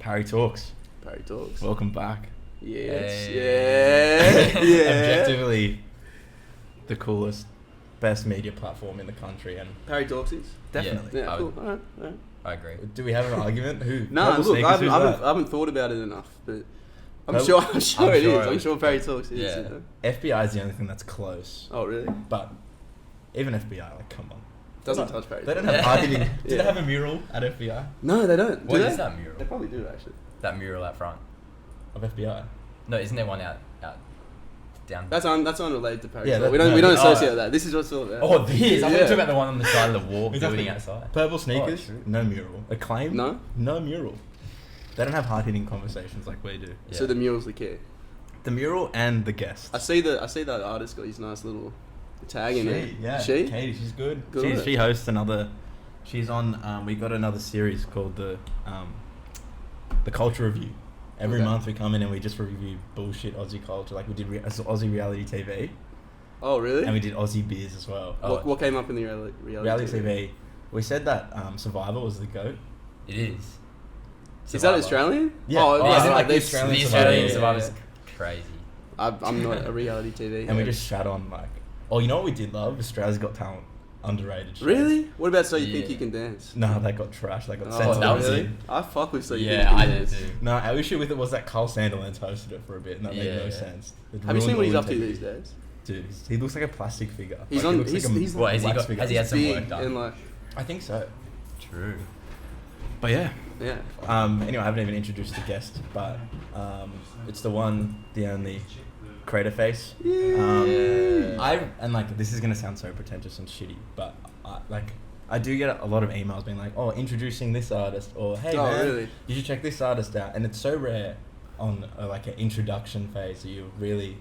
Parry Talks. Parry Talks. Welcome back. Yes. Hey. Yeah. Objectively, the coolest, best media platform in the country, and Parry Talks is? definitely. Yeah, cool. Alright. I agree. Do we have an argument? Who? No, Purple look, I Sneakers, haven't thought about it enough, but I'm Purple- sure I'm it sure is. it I'm is. sure Parry Talks is. Yeah. You know? FBI is the only thing that's close. Oh, really? But even FBI, like, come on. Doesn't touch Parry They Talks. don't have marketing. Do Yeah. they have a mural at FBI No, they don't. What do is they? that mural? They probably do, actually. That mural out front. of FBI? No, isn't there one out down? That's unrelated to Parry Yeah, Talks. that- We don't no, associate with that. This is what's all about. Oh, this. I Yeah. thought you were about the one on the side of the wall Exactly. building outside. Purple Sneakers, true. no mural. Acclaim, No? no mural. They don't have hard-hitting conversations like we do. Yeah. So the mural's the key. The mural and the guests. I see that artist got his nice little tag in it. Yeah, She? Katie, she's good. Good. She hosts another. She's on. We got another series called the Culture Review. Every Okay. month we come in and we just review bullshit Aussie culture. Like we did Aussie reality TV, Oh, really? and we did Aussie beers as well. Oh. What came up in the reality TV. We said that Survivor was the GOAT. It is. Is that Australian? Yeah. Oh, Oh, yeah. is it like the they- Australian The Survivor? Australian Yeah, Survivor's crazy. I'm not a reality TV. And we just shat on like. Oh, you know what we did love? Australia's Got Talent, underrated. Show. Really? What about So You Think Yeah. You Can Dance? No, that got trashed. That got Oh, censored. that was really? it. I fuck with So You Think Yeah, You I Can did Dance. too. No, our issue with it was that Carl Sandilands hosted it for a bit, and that made no Yeah. sense. It Have you seen ruined what he's all up to integrity. these days? Dude, he looks like a plastic figure. He's Like, on. he looks He's, like a he's What, has he wax got- figure. has he had some big work done? and like I think so. True. But yeah. yeah. Anyway, I haven't even introduced the guest, but it's the one, the only, Craterface. This is gonna sound so pretentious and shitty, but I do get a lot of emails being like, "Oh, introducing this artist," or "Hey Oh, man, really? you should check this artist out." And it's so rare on like an introduction phase that you're really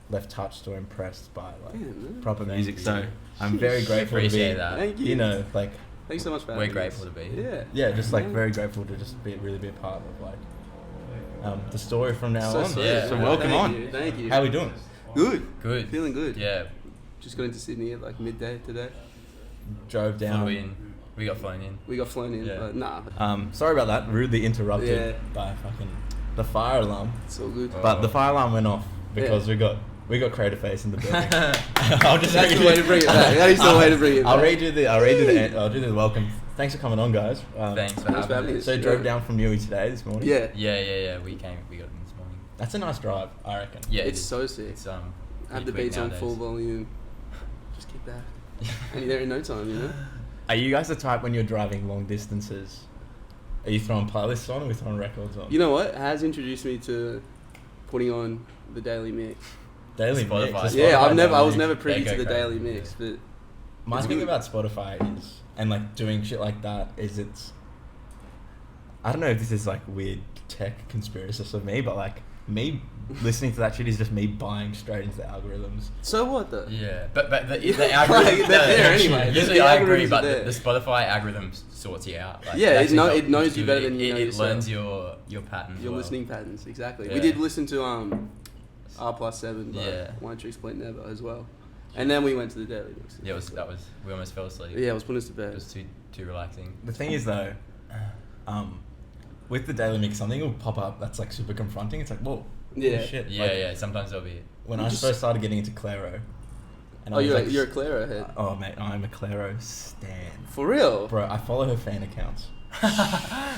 left touched or impressed by like Damn, man. proper Thank music. you. So I'm very grateful to be, Appreciate that. Thank you. you know, like Thanks so much for We're having grateful us. to be here. Yeah. yeah, just like Yeah. very grateful to just really be a part of like the story from now So on. sweet. Yeah. So Yeah. welcome Thank on. you, Thank you. How we doing? Good. Good. Feeling good. Yeah. Just got into Sydney at like midday today. Drove down. Flew in. We got flown in. We got flown in. Yeah. But nah, Sorry about that. Rudely interrupted Yeah. by fucking the fire alarm. it's all good. But the fire alarm went off because we got Craterface in the building. I'll just That's read the way to bring it back. That is the way to bring it I'll back. read you the welcome. Thanks for coming on, guys. Thanks for Thanks for having having us. us. So you drove Yeah. down from Newey today this morning. Yeah. Yeah. We got in this morning. That's a nice drive, I reckon. Yeah, It's it is. so sick. It's Have pretty the quick beats on nowadays. full volume. Just kick back. And you're there in no time, you know? Are you guys the type when you're driving long distances? Are you throwing playlists on or are we throwing records on? You know what? Has introduced me to putting on the daily mix. Daily Spotify. mix. Yeah, Spotify I daily was mix. never privy They to go the crazy, daily yeah. mix, but My It's thing good. about Spotify is, and like doing shit like that, is I don't know if this is like weird tech conspiracist of me, but like me listening to that shit is just me buying straight into the algorithms. so what though? Yeah, but the Like, algorithm. they're there anyway. Usually The I agree, algorithms are but there. the Spotify algorithm sorts you out. Like, Yeah, actually it helps knows you better do than you know It yourself. learns your patterns. Your well. listening patterns, exactly. Yeah. We did listen to R+7 by Yeah. One Tree Split Never as well. And then we went to the daily mix. Yeah, we almost fell asleep. Yeah, it was putting us to It bed. was too relaxing. The thing is though, with the daily mix, something will pop up that's like super confronting. It's like, whoa, Yeah. holy shit. Yeah, Like, yeah. Sometimes there'll be. When You I just- first started getting into Claro, and Oh, I was like, you're a Claro head. oh mate, I'm a Claro stan. For real? Bro, I follow her fan accounts.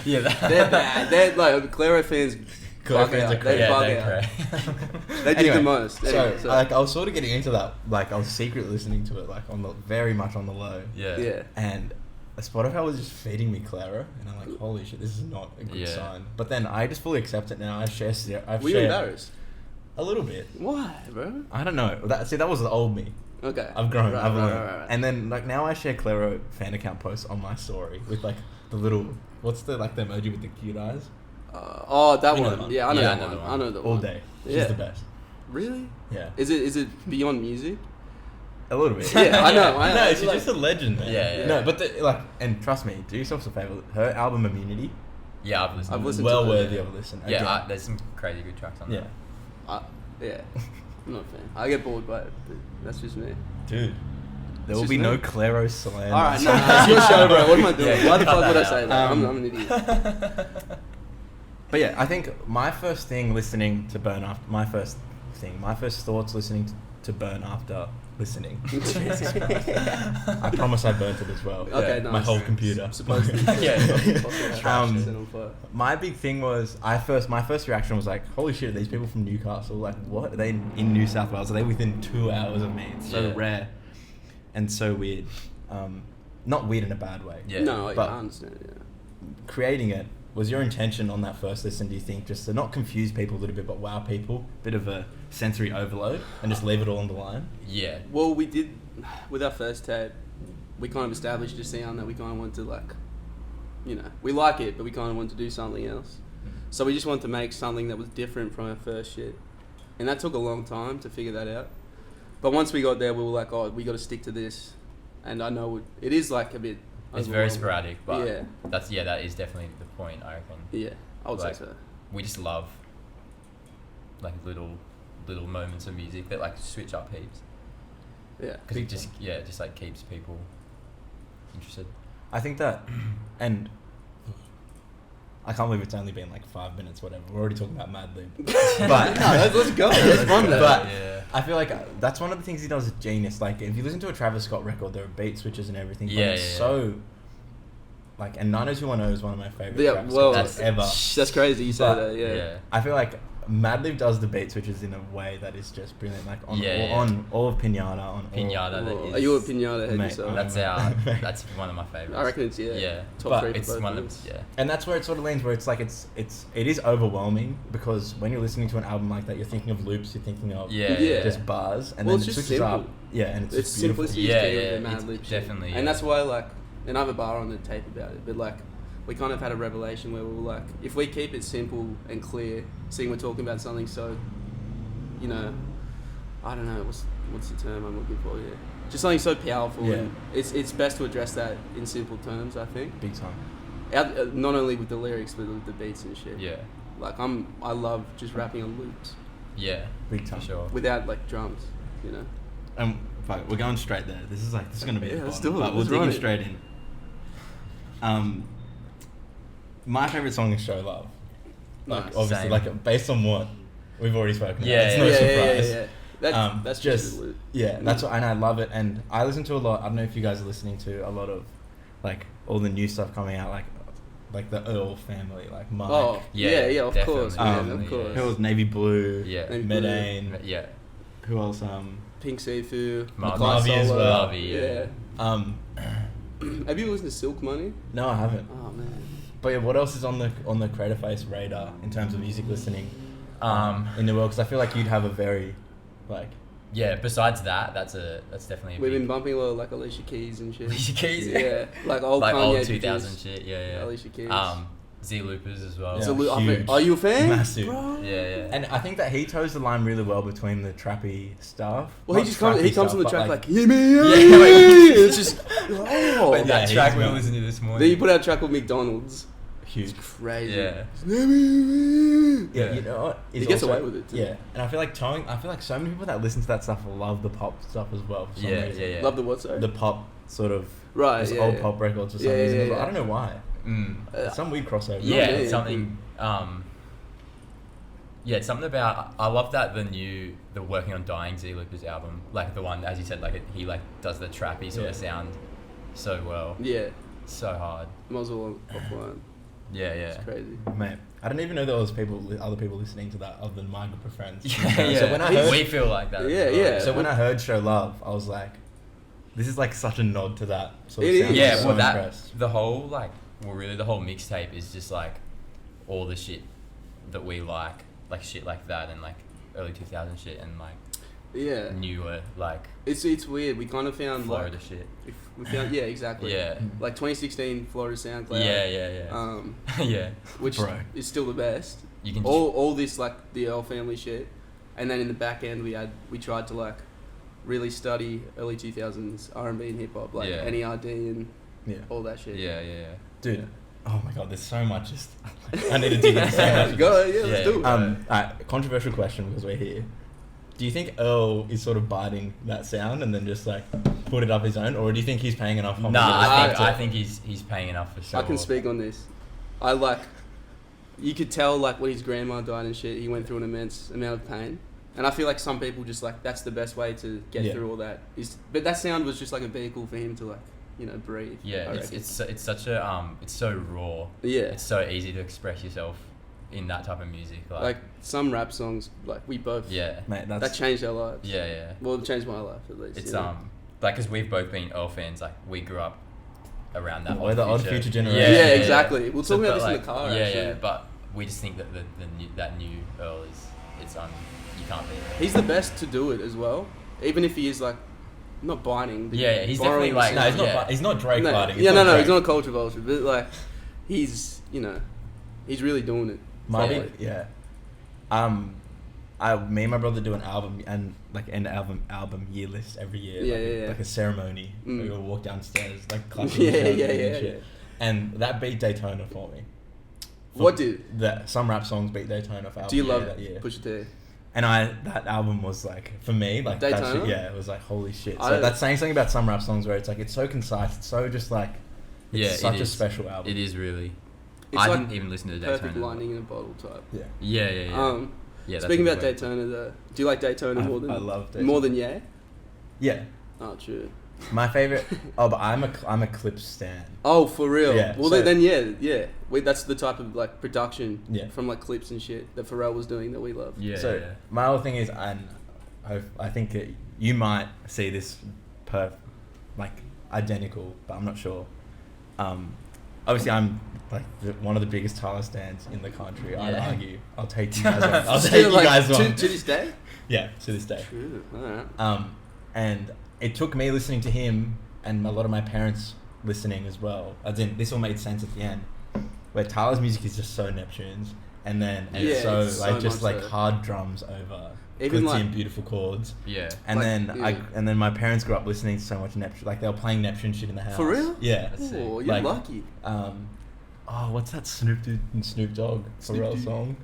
Yeah, They're bad. They're like, Claro fans Claro bug fans out. are crazy. They bug they're out. crazy. They did the most. Anyway, So, like, I was sort of getting into that. Like, I was secretly listening to it, like, very much on the low. Yeah. yeah. And Spotify was just feeding me Clara, and I'm like, holy shit, this is not a good Yeah. sign. But then I just fully accept it now. I share. Were you embarrassed? A little bit. Why, bro? I don't know. That was the old me. Okay. I've grown. Right, I've right, learned. right. And then like now I share Claro fan account posts on my story with like the little what's the emoji with the cute eyes That You know one. the one. Yeah, I know Yeah, that I know one. the I know the all one. day. She's Yeah. the best. Really? Yeah. Is it beyond music? A little bit. Yeah, I know. I know. No, she's Like- just a legend, man. Yeah, yeah. No, but and trust me, do yourself a favor. Her album Immunity, Yeah, I've listened. I've listened well to it, worthy yeah. of a listen. Yeah, Again. there's some crazy good tracks on Yeah. there. Yeah. I'm not a fan. I get bored by it, but that's just me. Dude, there will just be me. no Claro slam. Alright, nah, it's your show, bro. What am I doing? Yeah, Why the cut fuck would I that say out. that? I'm an idiot. But yeah, I think my first thing listening to Burn After, my first thoughts listening to Burn After listening. I promise I burnt it as well. Okay, My nice. whole computer. Supposed to. My big thing was my first reaction was like, holy shit, are these people from Newcastle? Like, what? Are they in New South Wales? Are they within 2 hours of me? It's so rare and so weird. Not weird in a bad way. Yeah. No, But I understand. Yeah. creating it, was your intention on that first listen, do you think, just to not confuse people a little bit, but wow people, bit of a sensory overload, and just leave it all on the line? Yeah. Well, we did with our first tape. We kind of established a sound that we kind of wanted to like, you know, we like it, but we kind of wanted to do something else. So we just wanted to make something that was different from our first shit, and that took a long time to figure that out. But once we got there, we were like, oh, we got to stick to this. And I know it is like a bit. It's very sporadic, but yeah, that is definitely the point, I reckon. yeah, I would Like, say so. We just love like little moments of music that like switch up heaps. Yeah, Because it just like keeps people interested. I think that, and I can't believe it's only been like 5 minutes, whatever. We're already talking about Mad Lib. But let's go. Let's run that. But Yeah. I feel like that's one of the things he does is genius. Like, if you listen to a Travis Scott record, there are beat switches and everything. But it's so, like, and 90210 is one of my favorite Yeah, Travis well, Scotts ever. That's crazy you say But- that. Yeah. Yeah. I feel like Madlib does the beat switches in a way that is just brilliant. Like on all of Pinata, on Pinata, that Whoa. is. Are you a Pinata head Mate, yourself? That's one of my favorites. I reckon it's Yeah. top But 3 for It's both one of of us. And that's where it sort of leans, where it's like it is overwhelming, because when you're listening to an album like that, you're thinking of loops, you're thinking of Yeah. just bars, and Well, then it's it just switches simple. up. Yeah, and it's It's just beautiful. simplicity Yeah, is key yeah, with the Mad it's Lib shit. definitely, yeah. And that's why, like, and I have a bar on the tape about it, but like, we kind of had a revelation where we were like, if we keep it simple and clear, seeing we're talking about something so, you know, I don't know, what's the term I'm looking for here? Just something so powerful. Yeah. And it's best to address that in simple terms, I think. Big time. Not only with the lyrics, but with the beats and shit. Yeah. Like, I love just rapping on loops Yeah. Big time. For sure. without, like, drums, you know? And fuck, we're going straight there. This is gonna be Yeah, the let's bottom, do it. but we'll Let's dig run in it. straight in. My favorite song is Show Love. Like, Nice. obviously, Same. like based on what we've already spoken Yeah, about. It's no surprise. Yeah. That's just just that's what, and I love it. And I listen to a lot. I don't know if you guys are listening to a lot of like all the new stuff coming out, like the Earl family, like Mike. Oh, Yeah, yeah, of definitely. course, man, Definitely, of course. Who else? Navy Blue. Yeah. Navy Blue. Medane. Yeah. Who else? Pink Sifu, Marvy as well. Marvy, Yeah. Um, Have you listened to Silk Money? no, I haven't. Oh man. But yeah, what else is on the Craterface radar in terms of music listening in the world? Because I feel like you'd have a very like Yeah, besides that's definitely a We've been big bumping a lot of like Alicia Keys and shit. Alicia Keys, Yeah, like old like Kanye old produced 2000 shit, yeah. Alicia Keys. Z Loopers as well. Yeah. So huge. are you a fan? Massive. Bro? Yeah. And I think that he toes the line really well between the trappy stuff. Well, he Not just comes. trappy He comes stuff, on the but, track like, like "Yeah, man, Yeah, yeah, like- it's just oh. Wait, that Yeah, track he's we well. listened to this morning. Then you put out a track with McDonald's. huge. It's crazy. Yeah. Yeah, Yeah. you know what? He Is gets also- away with it too. Yeah, and I feel like so many people that listen to that stuff love the pop stuff as well. For some reason. Yeah. Love the what? Sorry. The pop sort of Right. just Yeah. old yeah. pop records for some Yeah, reason. yeah, as well. yeah. I don't know why. It's some weird crossover. Yeah, Yeah. it's something. Yeah, it's something about. I love that the Working on Dying Z Loopers album, like the one as you said, like he like does the trappy sort of sound so well, Yeah. so hard. Muzzle offline. Yeah. It's crazy. Mate, I don't even know there was other people listening to that other than my group of friends. Yeah. So when I heard, we feel like that. as Yeah, well. yeah. so when I heard Show Love, I was like, this is like such a nod to that sort of It sound. is. I'm Yeah, so well, that impressed. the whole really the whole mixtape is just like all the shit that we like shit like that, and like early 2000 shit, and like Yeah. newer like It's weird. We kind of found Florida like shit. we found exactly. Yeah. Like 2016 Florida SoundCloud. Yeah. Yeah. Which Bro. is still the best. You can All this like the Earl family shit, and then in the back end we tried to like really study early 2000s R&B and hip hop, like Yeah. NERD and Yeah. all that shit. Yeah. Dude, oh my god, there's so much. Just I need to dig into so much. Go, yeah, Yeah. let's do it. Alright, controversial question because we're here. Do you think Earl is sort of biting that sound and then just like put it up his own, or do you think he's paying enough? homage Nah, to I it? think he's paying enough for sure. I can speak on this. I like you could tell like when his grandma died and shit, he went through an immense amount of pain. And I feel like some people just like that's the best way to get through all that. But that sound was just like a vehicle for him to like, you know, breathe. Yeah, it's such a it's so raw. Yeah, it's so easy to express yourself in that type of music. Like some rap songs, like we both. Yeah, mate, that changed our lives. Yeah, yeah. Well, it changed my life at least. It's like because we've both been Earl fans. Like we grew up around that. We're the Odd Future generation. Yeah, exactly. We'll talk about this in the car. Yeah, actually. yeah. But we just think that that new Earl is you can't beat it. He's the best to do it as well, even if he is like not biting. Yeah, he's definitely like he's not Drake biting. He's not a culture vulture, but like he's he's really doing it. Me and my brother do an album and like an album year list every year. Like a ceremony. We all walk downstairs like clapping. Yeah. And that beat Daytona for me. What did? Some rap songs beat Daytona for album. Do you love that year? Pusha T? And that album was like, for me, like Daytona? that shit, it was like, holy shit. So that's saying something about some rap songs where it's like, it's so concise, it's so just like, it's such a special album. It is really. It's I didn't even listen to Daytona. Perfect lightning in a bottle type. Yeah. Speaking about Daytona though, do you like Daytona more than? I love Daytona. More than Yeah? Yeah. Oh, true. My favorite. But I'm a Clips stan. Oh, for real? Yeah. Well, then Wait, that's the type of like production from like Clips and shit that Pharrell was doing that we love. Yeah. So my whole thing is, and I think you might see this like identical, but I'm not sure. Obviously, I'm like one of the biggest Tyler stans in the country. I'd argue. I'll take you guys on. I'll take you guys on. To this day? Yeah, to this day. True. Alright. And it took me listening to him and a lot of my parents listening as well. This all made sense at the end. Where Tyler's music is just so Neptunes, and it's so just like hard drums over even glitzy and beautiful chords. Yeah. And then my parents grew up listening to so much Neptune, like they were playing Neptune shit in the house. For real? Yeah. Oh, you're lucky. What's that Snoop Dogg Pharrell song?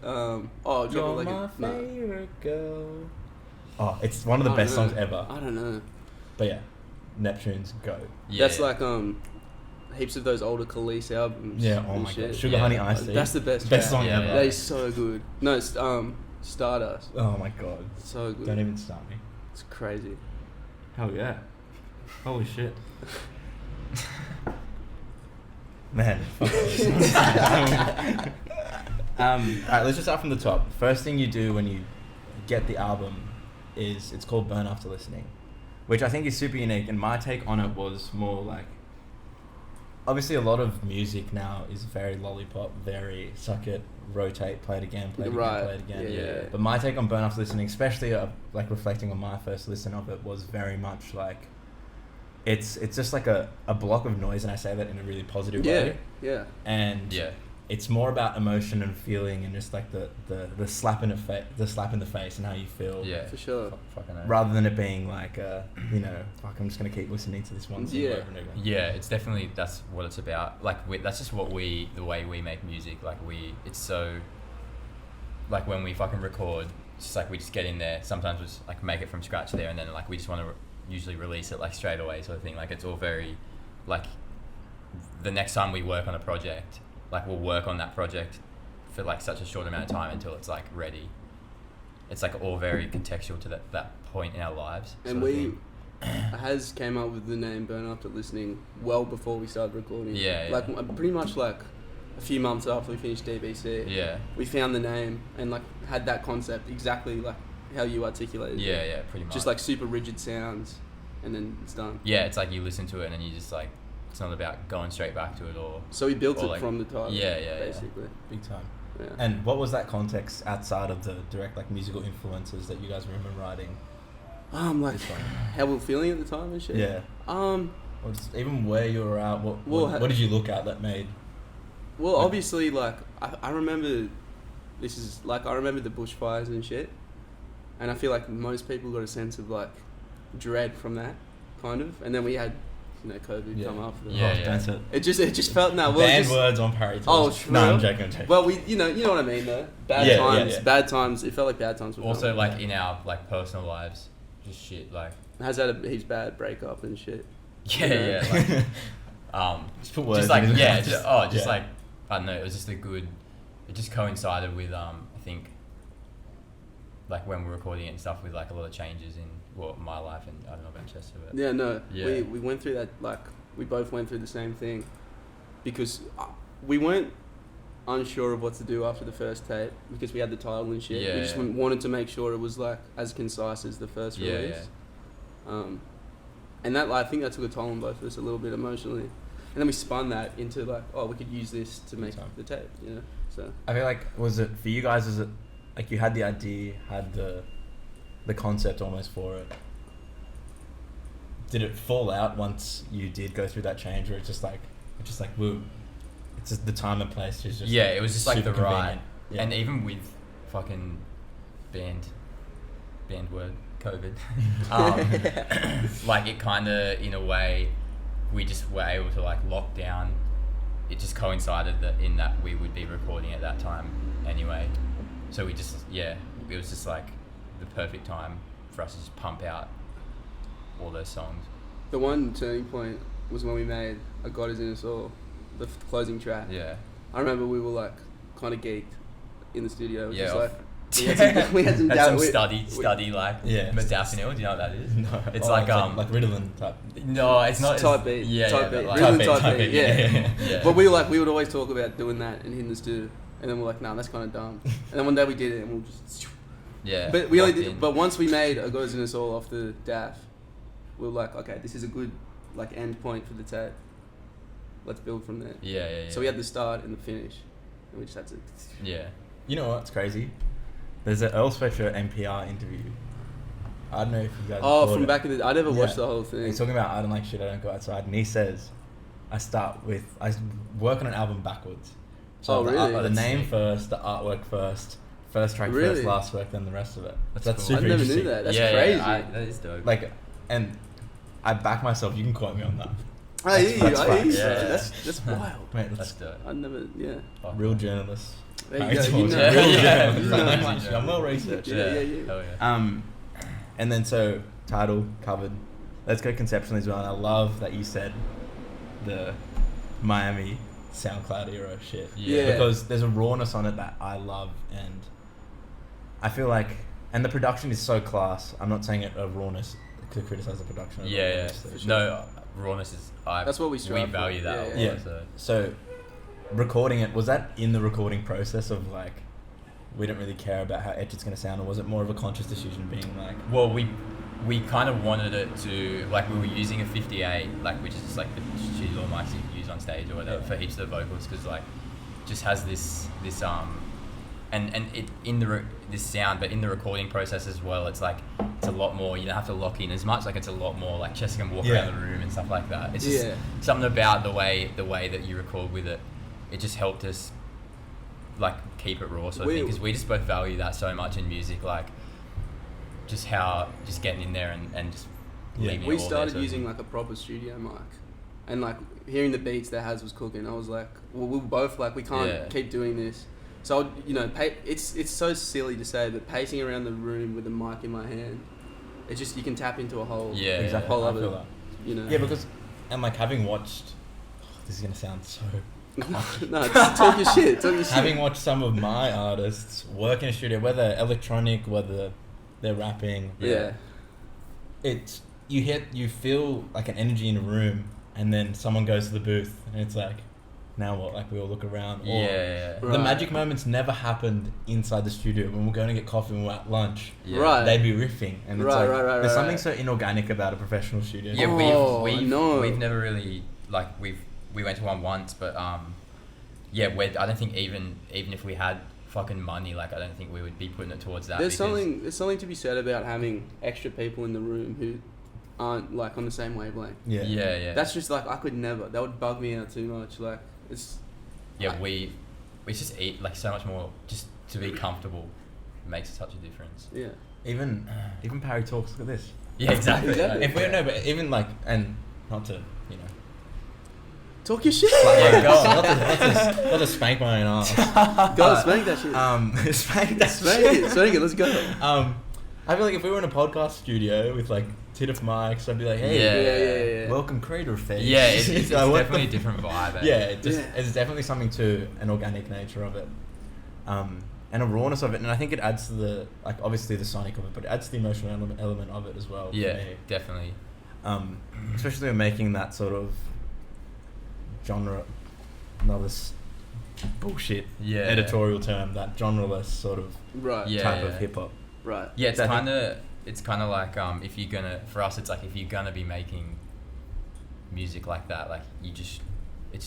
You're my favorite girl. Oh, it's one of the best songs ever. I don't know. But yeah, Neptune's go. Yeah. That's like heaps of those older Khalees albums. Yeah, oh my god. Sugar Honey Ice Tea. That's the best song ever. That is so good. No, it's Stardust. Oh my god. So good. Don't even start me. It's crazy. Hell yeah. Holy shit. Man. Alright, let's just start from the top. First thing you do when you get the album is it's called Burn After Listening, which I think is super unique, and my take on it was more like, obviously a lot of music now is very lollipop, very suck it, rotate, play it again, play it again. Yeah. But my take on Burn After Listening, especially like reflecting on my first listen of it, was very much like it's just like a block of noise, and I say that in a really positive way. Yeah. And it's more about emotion and feeling, and just like the slap in the face and how you feel. Yeah, for sure. Rather than it being like I'm just gonna keep listening to this one song over and over. Yeah, it's definitely that's what it's about. Like that's just the way we make music. Like it's so like when we fucking record, it's just like we just get in there. Sometimes we just like make it from scratch there, and then like we just want to usually release it like straight away, sort of thing. Like it's all very like the next time we work on a project, like we'll work on that project for like such a short amount of time until it's like ready. It's like all very contextual to that point in our lives. And we has came up with the name Burn After Listening well before we started recording. Yeah. Like pretty much like a few months after we finished DBC. Yeah. We found the name and like had that concept exactly like how you articulated. Yeah, pretty much. Just like super rigid sounds, and then it's done. Yeah, it's like you listen to it and then you just like, it's not about going straight back to it or. So we built it like, from the title. Yeah, basically. Big time. Yeah. And what was that context outside of the direct like musical influences that you guys remember writing? Like how we were feeling at the time and shit. Yeah. Or just even where you were at. What did you look at that made? Well, obviously, like I remember. This is like I remember the bushfires and shit, and I feel like most people got a sense of like dread from that, kind of. And then we had, COVID come after. That's it. It just felt banned words on Parry Talks. Oh, true. No, I'm joking. Well, you know what I mean though. Bad times. It felt like bad times. Also, like in our like personal lives, just shit like. Has had a he's bad breakup and shit. Yeah. Like, just put words. Just like in like I don't know. It was just a good it just coincided with I think like when we're recording it and stuff with like a lot of changes in my life, and I don't know about Chester, but Yeah, no. Yeah. We went through that, like, we both went through the same thing because we weren't unsure of what to do after the first tape because we had the title and shit. Yeah, we just wanted to make sure it was like as concise as the first release. And that, like, I think that took a toll on both of us a little bit emotionally. And then we spun that into like, oh, we could use this to make the tape, you know? So I feel like, was it for you guys, was it like you had the idea, had the concept almost for it? Did it fall out once you did go through that change, or it's just like woo, it's just the time and place is just it was just like the right, and even with fucking banned word COVID, like it kind of in a way we just were able to like lock down. It just coincided in that we would be recording at that time anyway, so we just it was just like the perfect time for us to just pump out all those songs. the one turning point was when we made A God Is In Us All, the closing track. Yeah. I remember we were like kind of geeked in the studio. Yeah. Just like we had some That's some doubt. study like modafinil. Do you know what that is? No. It's like Ritalin type. No, it's not. Type beat. Yeah, type yeah, beat. like, Ritalin type beat. Yeah. Yeah. But we would always talk about doing that and hitting the studio, and then we're like, nah, that's kind of dumb. And then one day we did it, and we'll just. Yeah. But we only did. But once we made A God Is In Us All off the DAF, we were like, okay, this is a good like end point for the tape. Let's build from there. Yeah. So we had the start and the finish, and we just had to. Yeah. You know what's crazy? There's an Earl Spectre NPR interview. I don't know if you guys. From back in the. I never watched the whole thing. He's talking about I don't like shit, I don't go outside, and he says, I work on an album backwards. So really? The name first, the artwork first track first, last work, then the rest of it. That's cool. super I never interesting. knew that. That's crazy. crazy. That is dope. Like, and I back myself. You can quote me on that. I hear you. Yeah. That's wild. Mate, That's dope. I never. Yeah. real journalist. There you Parry go. Talks. You know. Real journalist. You know. I'm well researched. Yeah. Hell yeah. And then so title covered. Let's go conceptually as well. And I love that you said the Miami SoundCloud era shit. Yeah. Because there's a rawness on it that I love, and I feel like, and the production is so class. I'm not saying it a rawness to criticize the production. Yeah. No, rawness is. That's what we strive value for. that. Yeah. A lot, So recording it, was that in the recording process of like, we don't really care about how edge it's going to sound, or was it more of a conscious decision being like, well, we kind of wanted it to, like, we were using a 58, like, which is just like the studio mics you use on stage or whatever for each of the vocals, because like just has this and it in the this sound, but in the recording process as well, it's like it's a lot more. You don't have to lock in as much. Like it's a lot more like Chester can walk around the room and stuff like that. It's just something about the way that you record with it. It just helped us like keep it raw, sort of thing, because we just both value that so much in music, like just getting in there and just leaving it We all started there, using like a proper studio mic, and like hearing the beats that Haz was cooking, I was like, well, we were both like, we can't keep doing this. So it's so silly to say, but pacing around the room with a mic in my hand, it's just, you can tap into a whole whole I other, feel that. you know. Yeah, because, and like having watched, this is gonna sound so. No, just talk your shit. Having watched some of my artists work in a studio, whether electronic, whether they're rapping, it's you feel like an energy in a room, and then someone goes to the booth, and it's like, now what? Like we all look around. The magic moments never happened inside the studio when we're going to get coffee and we're at lunch. Yeah. Right. They'd be riffing, and it's like there's something right. so inorganic about a professional studio. Yeah, we've never really, like, we went to one once, but I don't think even if we had fucking money, like I don't think we would be putting it towards that. There's something to be said about having extra people in the room who aren't like on the same wavelength. Yeah. That's just like, I could never. That would bug me out too much. Like it's. Yeah, we just eat like so much more just to be comfortable. Makes such a difference. Yeah. Even Parry Talks. Look at this. Yeah, exactly. If we but even like, and not to talk your shit. Not to spank my own ass. Go spank that shit. Spank that shit. Spank it. Let's go. I feel like if we were in a podcast studio with like Tiff mics, I'd be like, hey, Yeah. welcome Craterface. Yeah, it's like, definitely a different vibe. Yeah, it's definitely something to an organic nature of it. and a rawness of it, and I think it adds to the, like, obviously the sonic of it, but it adds to the emotional element of it as well. Yeah, for me. definitely. Especially when making that sort of genre, another bullshit editorial term, that genre-less sort of type of hip hop. Right. Yeah, it's kind of like if you're gonna, for us, it's like if you're gonna be making music like that, like it's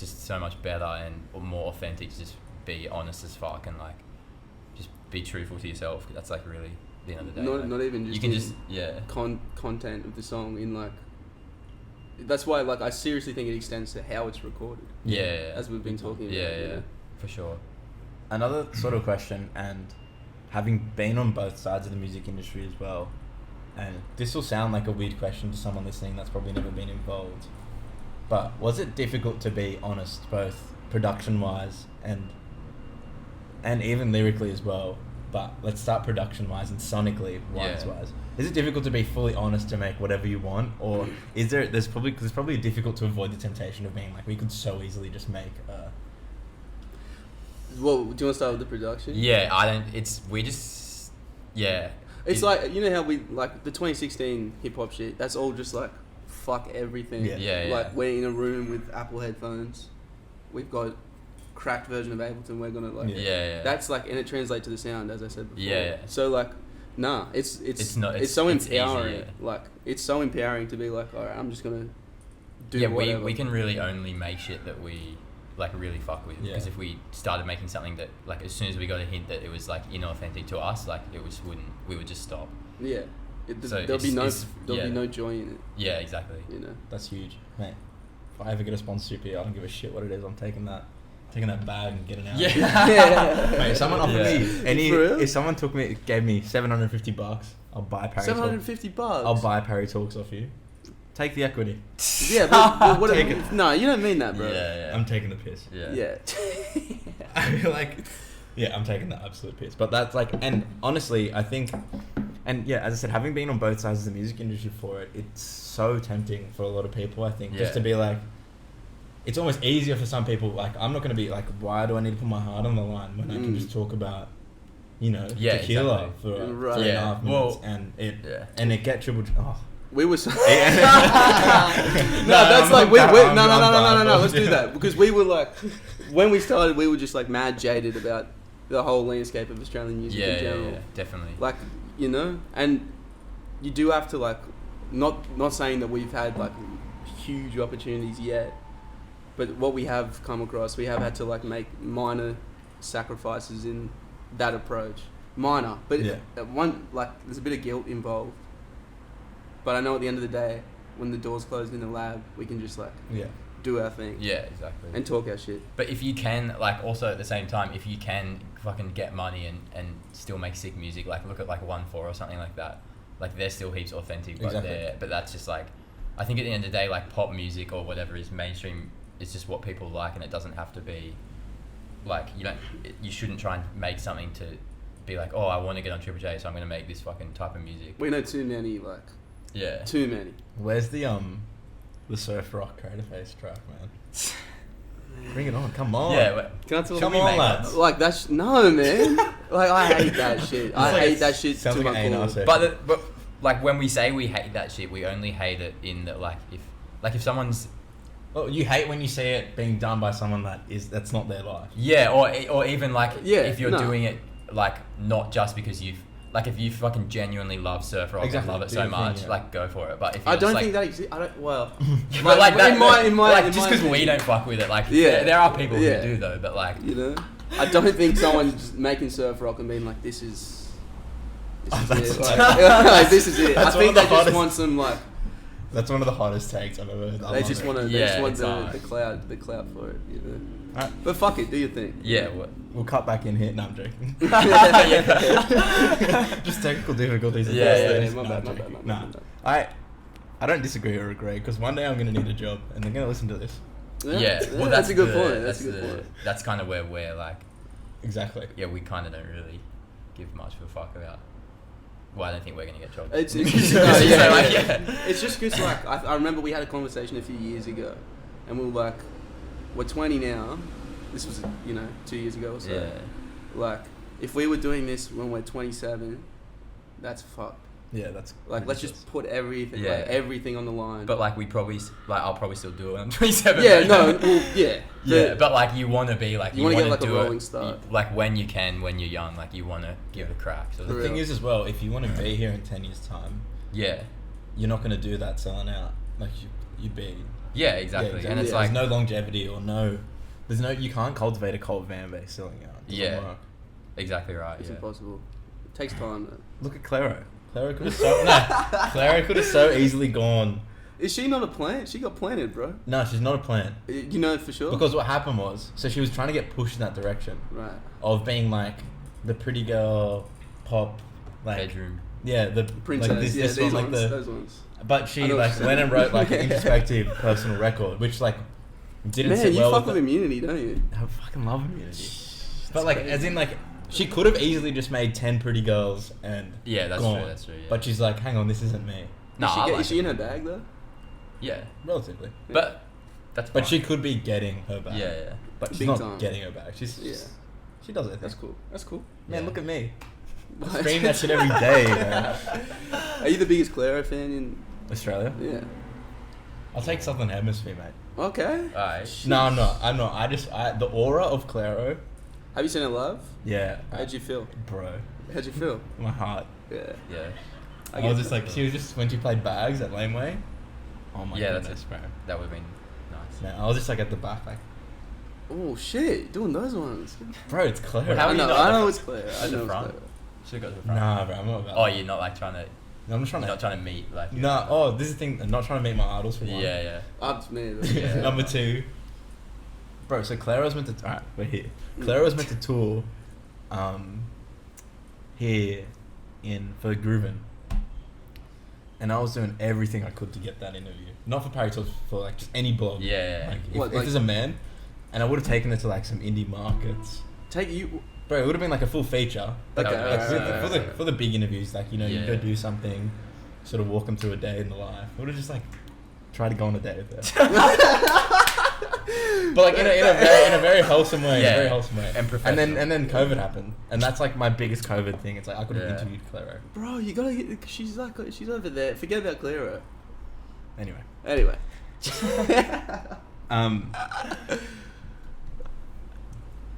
just so much better and more authentic to just be honest as fuck and like just be truthful to yourself. That's like really the end of the day. Not even just you can just content of the song in like. That's why like I seriously think it extends to how it's recorded. Yeah. As we've been talking about. Yeah, for sure. Another sort of question, and having been on both sides of the music industry as well, and this will sound like a weird question to someone listening that's probably never been involved, but was it difficult to be honest, both production-wise and even lyrically as well? But let's start production-wise and sonically wise. Is it difficult to be fully honest to make whatever you want, or is there's probably difficult to avoid the temptation of being like, we could so easily just make Well, do you want to start with the production? Yeah, It's It's like, you know how we, like, the 2016 hip-hop shit, that's all just, like, fuck everything. Yeah. Like, we're in a room with Apple headphones. We've got cracked version of Ableton. We're going to, like... Yeah. That's, like, and it translates to the sound, as I said before. Yeah. So, like, nah, it's so it's empowering. easy, Like, it's so empowering to be like, alright, I'm just going to do whatever. we can really only make shit that we... like really fuck with, because Yeah. if we started making something that, like, as soon as we got a hint that it was like inauthentic to us, like we would just stop. Yeah. So There'll be no yeah. joy in it. Yeah, exactly. You know. That's huge, mate. If I ever get a sponsorship here, I don't give a shit what it is. I'm taking that bag and getting out. Yeah. Mate, if someone offered me For real? if someone gave me $750, I'll buy Parry Talks. $750. I'll buy Parry Talks off you. Take the equity. Yeah, but what? Take it. No, you don't mean that, bro. Yeah. I'm taking the piss. Yeah. I feel like, yeah, I'm taking the absolute piss. But that's like, and honestly, I think, and yeah, as I said, having been on both sides of the music industry for it, it's so tempting for a lot of people, I think, just to be like, it's almost easier for some people, like, I'm not going to be like, why do I need to put my heart on the line when I can just talk about, you know, tequila exactly. for Right. 3.5 minutes, and it get triple, We were. So no, that's like no. Let's do that, because we were like, when we started, we were just like mad jaded about the whole landscape of Australian music in general. Yeah, definitely. Like, you know, and you do have to, like, not saying that we've had like huge opportunities yet, but what we have come across, we have had to like make minor sacrifices in that approach. Minor, but one, like, there's a bit of guilt involved. But I know at the end of the day, when the door's closed in the lab, we can just like do our thing. Yeah, exactly. And talk our shit. But if you can, like, also at the same time, if you can fucking get money and still make sick music, like, look at like 1-4 or something like that. Like, they're still heaps authentic, but but that's just like, I think at the end of the day, like, pop music or whatever is mainstream is just what people like, and it doesn't have to be like, you shouldn't try and make something to be like, oh, I want to get on Triple J, so I'm going to make this fucking type of music. We know too many, like. Yeah. Too many. Where's the surf rock Craterface track, man? Bring it on, come on. Yeah, can I tell come on, lads. Like, that's no, man. Like, I hate that shit. I hate that shit sounds to like my an core. A&R But like, when we say we hate that shit, we only hate it in that, like, if someone's... Well, you hate when you see it being done by someone that's not their life. Yeah, or even like, if you're doing it, like, not just because you've... Like, if you fucking genuinely love surf rock and love it so much, like, go for it. But if I don't think that exists. I don't. Well, but like that, in my like, just because we don't fuck with it, like, there are people who do though. But like, you know, I don't think someone's making surf rock and being like, this is it. Like, this is it. I think they just want some, like. That's one of the hottest takes I've ever heard. They just want to. They just want the clout for it. You know. Right. But fuck it, do your thing. Yeah, we'll cut back in here. No, I'm joking. Just technical difficulties. My bad. I don't disagree or agree, because one day I'm going to need a job and they're going to listen to this. Yeah. Well, that's a good point. That's a good point. That's kind of where we're like. Exactly. Yeah, we kind of don't really give much of a fuck about. Well, I don't think we're going to get jobs. It's just because, like, I remember we had a conversation a few years ago, and we were like, we're 20 now. This was, 2 years ago or so. Yeah. Like, if we were doing this when we're 27, that's fucked. Yeah, that's Like, let's just put everything, like, everything on the line. But like I'll probably still do it when I'm 27. Yeah, no, well, yeah. Yeah, but like you want to be like you want to get like do a rolling it, start. like when you can, when you're young, like you want to give it a crack. So The thing is as well, if you want to be here in 10 years time, yeah, you're not going to do that selling out like you'd be. yeah, exactly. And it's there's like no longevity or you can't cultivate a cult fan base selling out. It doesn't work. exactly right. It's yeah. impossible. It takes time, though. Look at Claro. Claro could have so easily gone. Is she not a plant? She got planted, bro. No, she's not a plant. You know for sure? Because what happened was, so she was trying to get pushed in that direction. Right. Of being like the pretty girl, pop, like Bedroom. yeah, the Princess. like this these one, ones, like those ones. But she I know like what you're went and saying. wrote like an introspective personal record, which like didn't Man, sit you well fuck with with the- Immunity, don't you? I fucking love Immunity. But That's like, crazy. as in like, she could have easily just made 10 pretty girls and Yeah, that's gone. true. That's true. Yeah. But she's like, hang on, this isn't me. no, I like Is she it. in her bag, though? Yeah, Relatively. but that's. But fine. she could be getting her back. Yeah, yeah. But she's Big not time. getting her back. She's Yeah. She does it. That's cool. That's cool. Man, Yeah. look at me. I What? stream that shit every day, man. Are you the biggest Clara fan in... Australia? Yeah. I'll take Southern Hemisphere, mate. Okay. Alright. No, I'm not. The aura of Claro. Have you seen her live? Yeah. How'd you feel? Bro. How'd you feel? My heart. Yeah. Yeah. I was just like, she was just, when she played Bags at Laneway. Oh my Yeah, goodness, that's bro. That would have been nice. Man, I was just like at the back, like, Oh, shit. Doing those ones. bro, it's Claro. Well, how I are you know, not at I the know front? it's Clara. I At know the it's front? Clara. Should have got to the front. Nah, bro, I'm not about Oh, that. you're not like trying to. No, I'm just trying You're to. not trying to meet like. No, oh, this is the thing. I'm not trying to meet my idols for one. Yeah, yeah. Up to me. Yeah. Number two. Bro, so Clara was meant to. Alright, we're here. Clara was meant to tour here for Grooven. And I was doing everything I could to get that interview. Not for Parry Talks, for like just any blog. Yeah. Like, if, What, if like- there's a man, and I would have taken it to like some indie markets. Take you... Bro, it would have been like a full feature. Like, Okay, like, alright. for the big interviews, like, you know, you Yeah. go do something, sort of walk them through a day in the life. I would have just like tried to go on a date with her. But like in a very wholesome way. Yeah. Very wholesome way. And professional. And then COVID happened, and that's like my biggest COVID thing. It's like I could have Yeah. interviewed Claro. Bro, you gotta get... She's like... She's over there. Forget about Clara. Anyway, Anyway.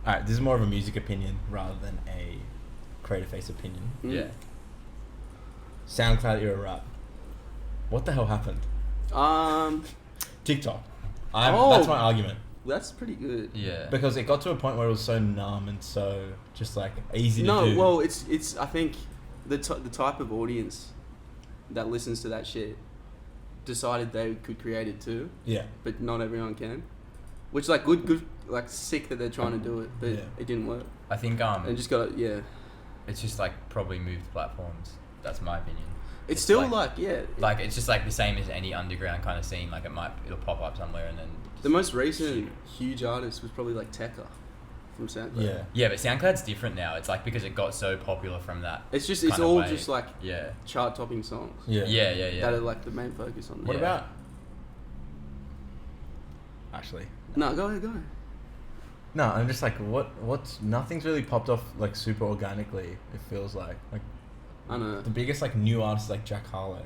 alright, this is more of a music opinion rather than a Craterface opinion. Yeah. SoundCloud era rap. What the hell happened? TikTok. That's my argument. That's pretty good. Yeah. Because it got to a point where it was so numb and so just like easy to do. No, well, it's. I think the type of audience that listens to that shit decided they could create it too, Yeah. but not everyone can. Which like good, like sick that they're trying to do it, but Yeah. it didn't work. I think And just got yeah. it's just like probably moved platforms. That's my opinion. It's still like- yeah. Like it's just like the same as any underground kind of scene. Like it'll pop up somewhere and then. The most recent huge artist was probably like Tekka from SoundCloud. Yeah. Yeah, but SoundCloud's different now. It's like because it got so popular from that. It's just kind it's of all way. just like Yeah. chart topping songs. Yeah. Yeah. That are like the main focus on. What Yeah. about? Actually, No, go ahead. no. I'm just like, what's nothing's really popped off like super organically. It feels like I know. the biggest like new artist is, like Jack Harlow.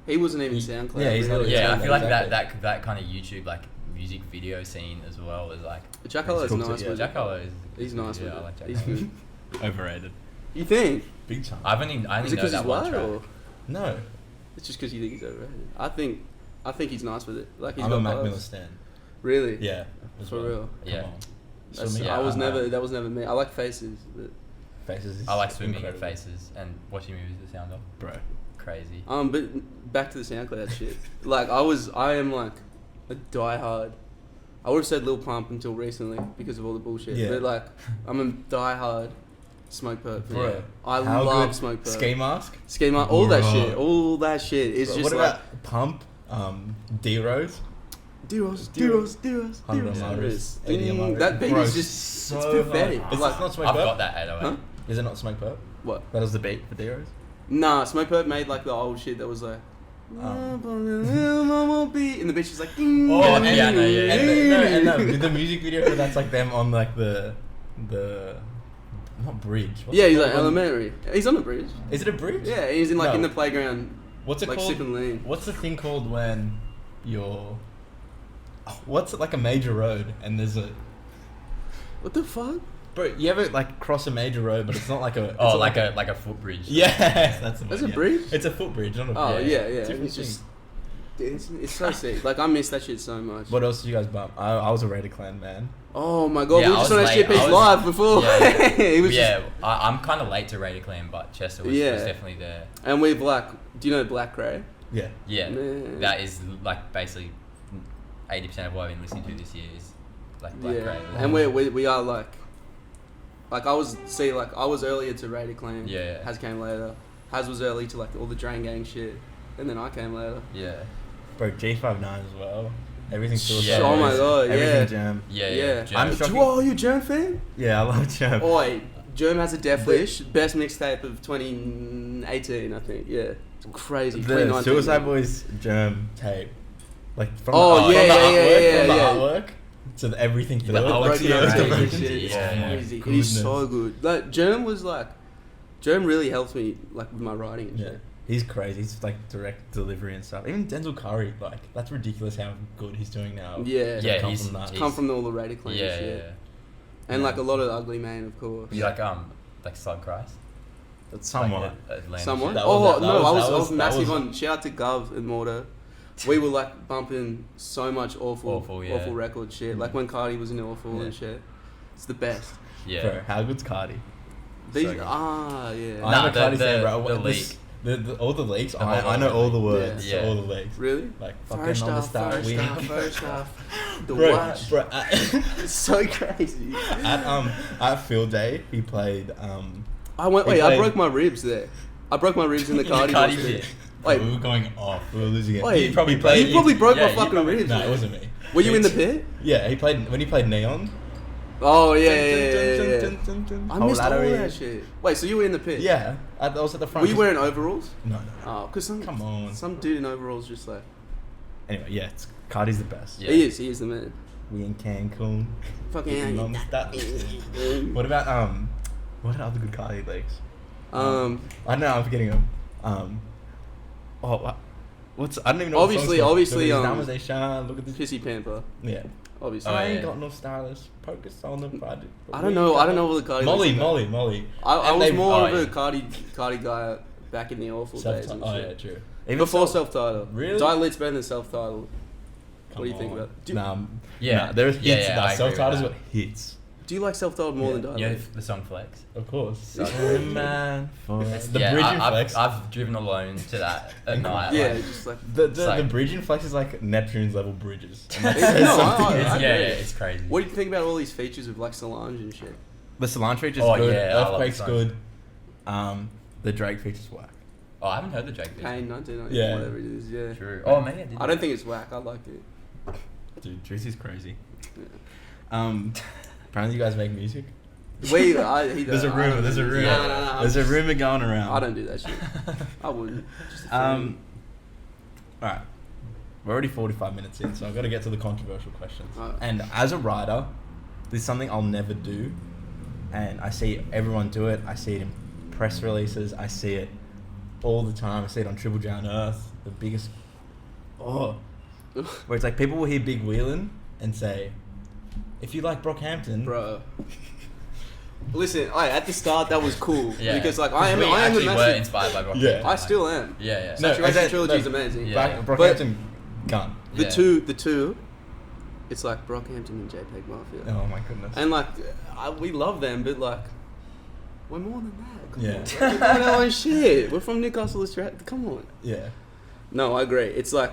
He wasn't even SoundCloud. Yeah, he's not really. even Yeah, I Yeah, feel like exactly. that kind of YouTube like music video scene as well is like. Jack Harlow's He's cool nice too, with Jack it. Harlow is. He's nice yeah, with I it. like Jack He's Harlow. good. Overrated. You think? Big time. I only Is it know because that he's one white track. or No, it's just because you think he's overrated? I think he's nice with it. Like he's I'm got a Mac bars. Miller stan. Really? Yeah. as For well. real? Come Yeah. on. That's, Swimming, yeah, I was I never. know. That was never me. I like Faces. But, Faces. Is I like swimming incredible. at Faces and watching movies that sound of Bro. crazy. but back to the SoundCloud shit. Like I am like a diehard. I would have said Lil Pump until recently because of all the bullshit. Yeah. But like I'm a diehard Smoke Perp fan. Bro. I How love good- Smoke Perp. Ski mask. Schema, all that Bro. shit. All that shit. It's Bro, just what like about Pump? D Rose. Deros. 100 Amaris, 80 Amaris. That beat Bro, is just so it's pathetic. hard. Is Like, this not Smoke I've Perp? got that 808. Huh? Is it not Smoke Perp? what? That was the beat for D Rose. Nah, Smoke Perp made like the old shit that was like. And the bitch is like. Oh, yeah, no, yeah, And the music video for that's like them on like the What bridge? What's Yeah, it he's like called? elementary. He's on the bridge. Is it a bridge? Yeah, he's in like No. in the playground. What's it like called? sipping lean. What's the thing called when you're... What's it like a major road and there's a... What the fuck? Bro, you ever like cross a major road, but it's not like a... It's Oh, not like a footbridge. Yes, that's the That's one, a bridge? It's a footbridge, not a Oh bridge. yeah. Different It's just thing. it's so sick. Like I miss that shit so much. What else did you guys bump? I was a Raider Clan man. Oh my god, Yeah, we were I just was on that late. shit piece I was- live before. It was Yeah, I'm kind of late to Raider Clan, but Chester was Yeah. definitely there. and we're black. Do you know Black Cray? Yeah. Yeah, Man. that is like basically 80% of what I've been listening to this year is like Black Yeah, Cray. and we are like I was earlier to Raider Clan. Yeah. Haz came later. Haz was early to like all the Drain Gang shit, and then I came later. Yeah, Bro, G59 as well. Everything Yeah. Oh my god, Everything yeah. Jam. yeah. Germ. I'm shocked- Oh, you a Germ fan? Yeah, I love Jam. Oi, Germ has a Death Wish, best mixtape of 2018, I think. Yeah, it's crazy. The 2019. Suicide Boys Germ tape. Like from Oh, the, yeah, from the yeah, artwork, yeah, from the yeah. artwork to the everything through The it. artwork Like, to yeah, the it's the artwork. version. shit. It's Yeah. crazy. Goodness. He's so good. Like Germ really helped me like with my writing and Yeah. shit. He's crazy. He's like direct delivery and stuff. Even Denzel Curry, like that's ridiculous how good he's doing now. Yeah. Yeah, Come he's- from that. he's- Come from all the Raider Clan Yeah, shit. yeah. And Yeah. like a lot of Ugly Mane, of course. You like Slug Christ? That's somewhat. Like Atlanta Someone? shit. That was- that no, I was- was that massive was- on. Shout out to Gov and Mortar. We were like bumping so much awful record shit. Like when Cardi was in Awful Yeah. and shit. It's the best. Yeah. Bro, how good's Cardi? These So good. yeah. I'm Nah, a Cardi fan, bro. the What- this- leak. all the leaks. The whole I know all the leak. words. Yeah. to all the leaks. Really? Like fucking First on the off, start. first off. The Bro, watch. bro. It's so crazy. At Field Day, he played. I went. He Wait, I played- broke my ribs there. I broke my ribs in the In the Cardi. Cardi mosh bit. pit. Wait, we were going off. We were losing it. Wait, he probably you played. you probably broke yeah, my you fucking probably- ribs. No, man. it wasn't me. Were you in the pit? Yeah, he played when he played Neon. Oh yeah. I Whole missed all ladder that is- shit. Wait, so you were in the pit? Yeah, I was at the front. Were you wearing overalls? No. Oh, cause Come on. some dude in overalls just like Anyway, yeah, Cardi's the best. Yeah. he is the man. We in Cancun. Fucking Non-stop. What about what are other good Cardi leaks? I don't know. I'm forgetting them. What's I don't even know. Obviously- what obviously, Look at these diamonds, they shine. Look at this. Pissy Pamper, Yeah. obviously. Oh, I ain't yeah. got no stylist. Focus on the project. I don't know all the Cardi. Molly. looks like. I And was they- more oh, of yeah. a Cardi guy back in the awful days and Oh shit. yeah, true. Even Before self- self-titled. Really? Dilit's better than self-titled. Come What do you think on. about it? Yeah. There's hits. Yeah, I agree with Self-titles that. got hits. Do you like self-titled more Yeah. than You know Dilit? the song Flex? Of course. So- Man, the Yeah, bridge in Flex. I've driven alone to that at night. Yeah, like, just like the it's like- bridge in Flex is like Neptune's level bridges. And that Yeah, says no, something. I it's, agree. it's crazy. what do you think about all these features of like Solange and shit? The Solange feature's Oh, good. yeah, I love Earthquake's Solange. good. The Drake feature's whack. Oh, I haven't heard the Drake bit. Pain 1990, Yeah. whatever it is, yeah. True. Oh, maybe I did. I don't think it's whack. I liked it. Dude, Juicy's crazy. Yeah. Apparently you guys make music. He There's a I don't rumor. There's a do- rumor. No. There's a rumor going around. I don't do that shit. I wouldn't. Just a friend. All right. We're already 45 minutes in, so I've got to get to the controversial questions. Alright. And as a writer, this is something I'll never do. And I see everyone do it. I see it in press releases. I see it all the time. I see it on Triple J on Earth, the biggest. Where it's like people will hear Big Wheelin' and say, if you like Brockhampton, Bro. Listen, at the start that was cool Yeah. because like I am we a actually were massive. inspired by Rock. Yeah. I still am. Yeah, yeah. No, Saturation that- Trilogy is no. amazing. Yeah. Brockhampton, gun. The Yeah. two, it's like Brockhampton and JPEG Mafia. Oh my goodness. And like, we love them, but like, we're more than that. Come Yeah. on, we're doing our own shit. We're from Newcastle, Australia. Come on. Yeah. No, I agree. It's like,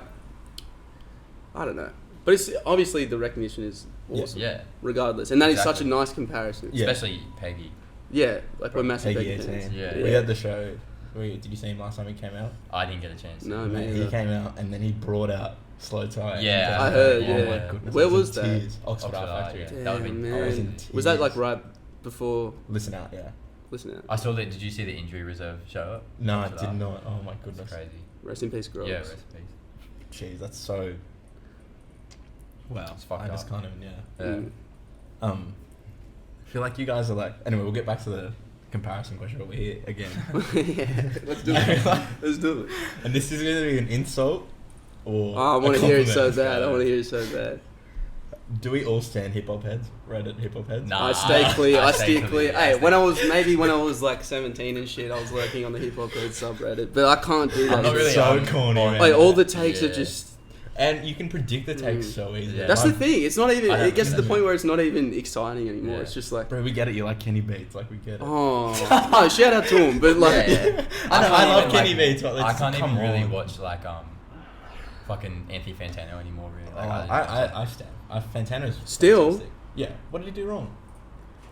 I don't know, but it's obviously the recognition is awesome. Yeah. Regardless, and that is such a Exactly. nice comparison. Yeah. Especially Peggy. Yeah, like we're massive Peggy Peggy fans. 18. Yeah. We had the show. Did you see him last time he came out? I didn't get a chance. No, Mate, man. he came out and then he brought out Slow Tie. Yeah, I heard, Oh yeah. my goodness. Where I was in that? tears. Oxford Art Oxford, Factory. yeah. Damn, That would've been- I was in man. Was that like tears. right before? Listen out, yeah. Listen out. I saw that. Did you see the injury reserve show up? No, I Oxford did Art? not. Oh my It's goodness. crazy. Rest in peace, girls. Yeah, rest in peace. Jeez, that's so. Wow. It's fucked I just up. can't even. Yeah. Yeah. Mm. I feel like you guys are like. Anyway, we'll get back to comparison question over here again. Yeah, let's do it. Let's do it. And this is going to be an insult or Oh, I want to hear it so compliment. bad. I want to hear it so bad. Do we all stand hip hop heads? Reddit hip hop heads? Nah. I stay clear. I stay stay clear. clear. Hey, when I was like 17 and shit, I was working on the hip hop head subreddit, but I can't do that. I'm not really so on- corny, on- man. Like all the takes are Yeah. just. And you can predict the takes so easily. Yeah. That's the thing. It's not even. I don't It gets to the know. point where it's not even exciting anymore. Yeah. It's just like. Bro, we get it. You like Kenny Beats. Like, we get it. Oh no! Shout out to him, but like. Yeah, yeah. I know, I can't love even, Kenny like, Beats, but I let's- can't even come really on. watch like fucking Anthony Fantano anymore. Really, Oh, like, I stand. Fantano's Still? fantastic. Yeah. What did he do wrong?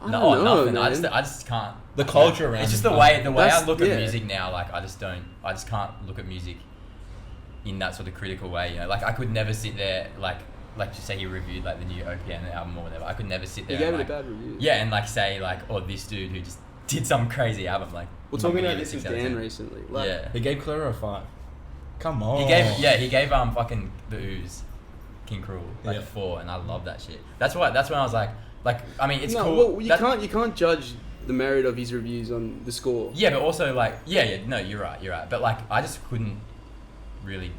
I no, don't know, nothing. man. I just can't. The culture around It's just it. the way I That's- look yeah. at music now. Like I just can't look at music in that sort of critical way. You know, like I could never sit there like just say he reviewed like the new OPM album or whatever. I could never sit He there. gave and, it a like, bad review. Yeah, and like say like, oh, this dude who just did some crazy album. Like We're I'm not talking gonna about give it this with 6 out of Dan 10. recently. Like, Yeah. He gave Clara a 5. Come on. He gave fucking the Ooze, King Cruel, like Yeah. a 4, and I love that shit. That's when I was like I mean it's no, cool. well, you that- can't judge the merit of his reviews on the score. Yeah, but also like no, you're right. But like I just couldn't really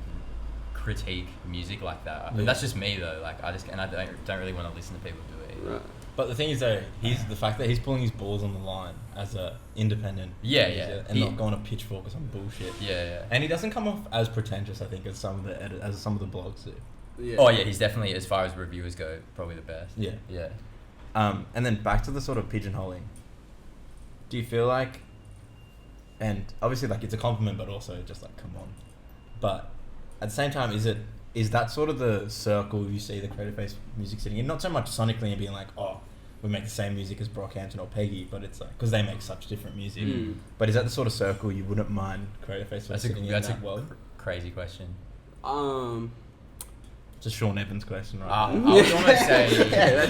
critique music like that. Yeah. That's just me though. Like I don't really want to listen to people do it. Either. Right. But the thing is though, the fact that he's pulling his balls on the line as a independent Yeah, producer yeah. and He- not going to pitchfork or some bullshit. Yeah. And he doesn't come off as pretentious, I think, as some of the blogs do. Yeah. Oh yeah, he's definitely, as far as reviewers go, probably the best. Yeah. Yeah. And then back to the sort of pigeonholing. Do you feel like, and obviously like it's a compliment, but also just like come on, but at the same time, is that sort of the circle you see the Craterface music sitting in? Not so much sonically and being like, oh, we make the same music as Brockhampton or Peggy, but it's like because they make such different music. Mm. But is that the sort of circle you wouldn't mind Craterface sitting in that world? Crazy question. It's a Sean Evans question, right? I would almost say Yeah,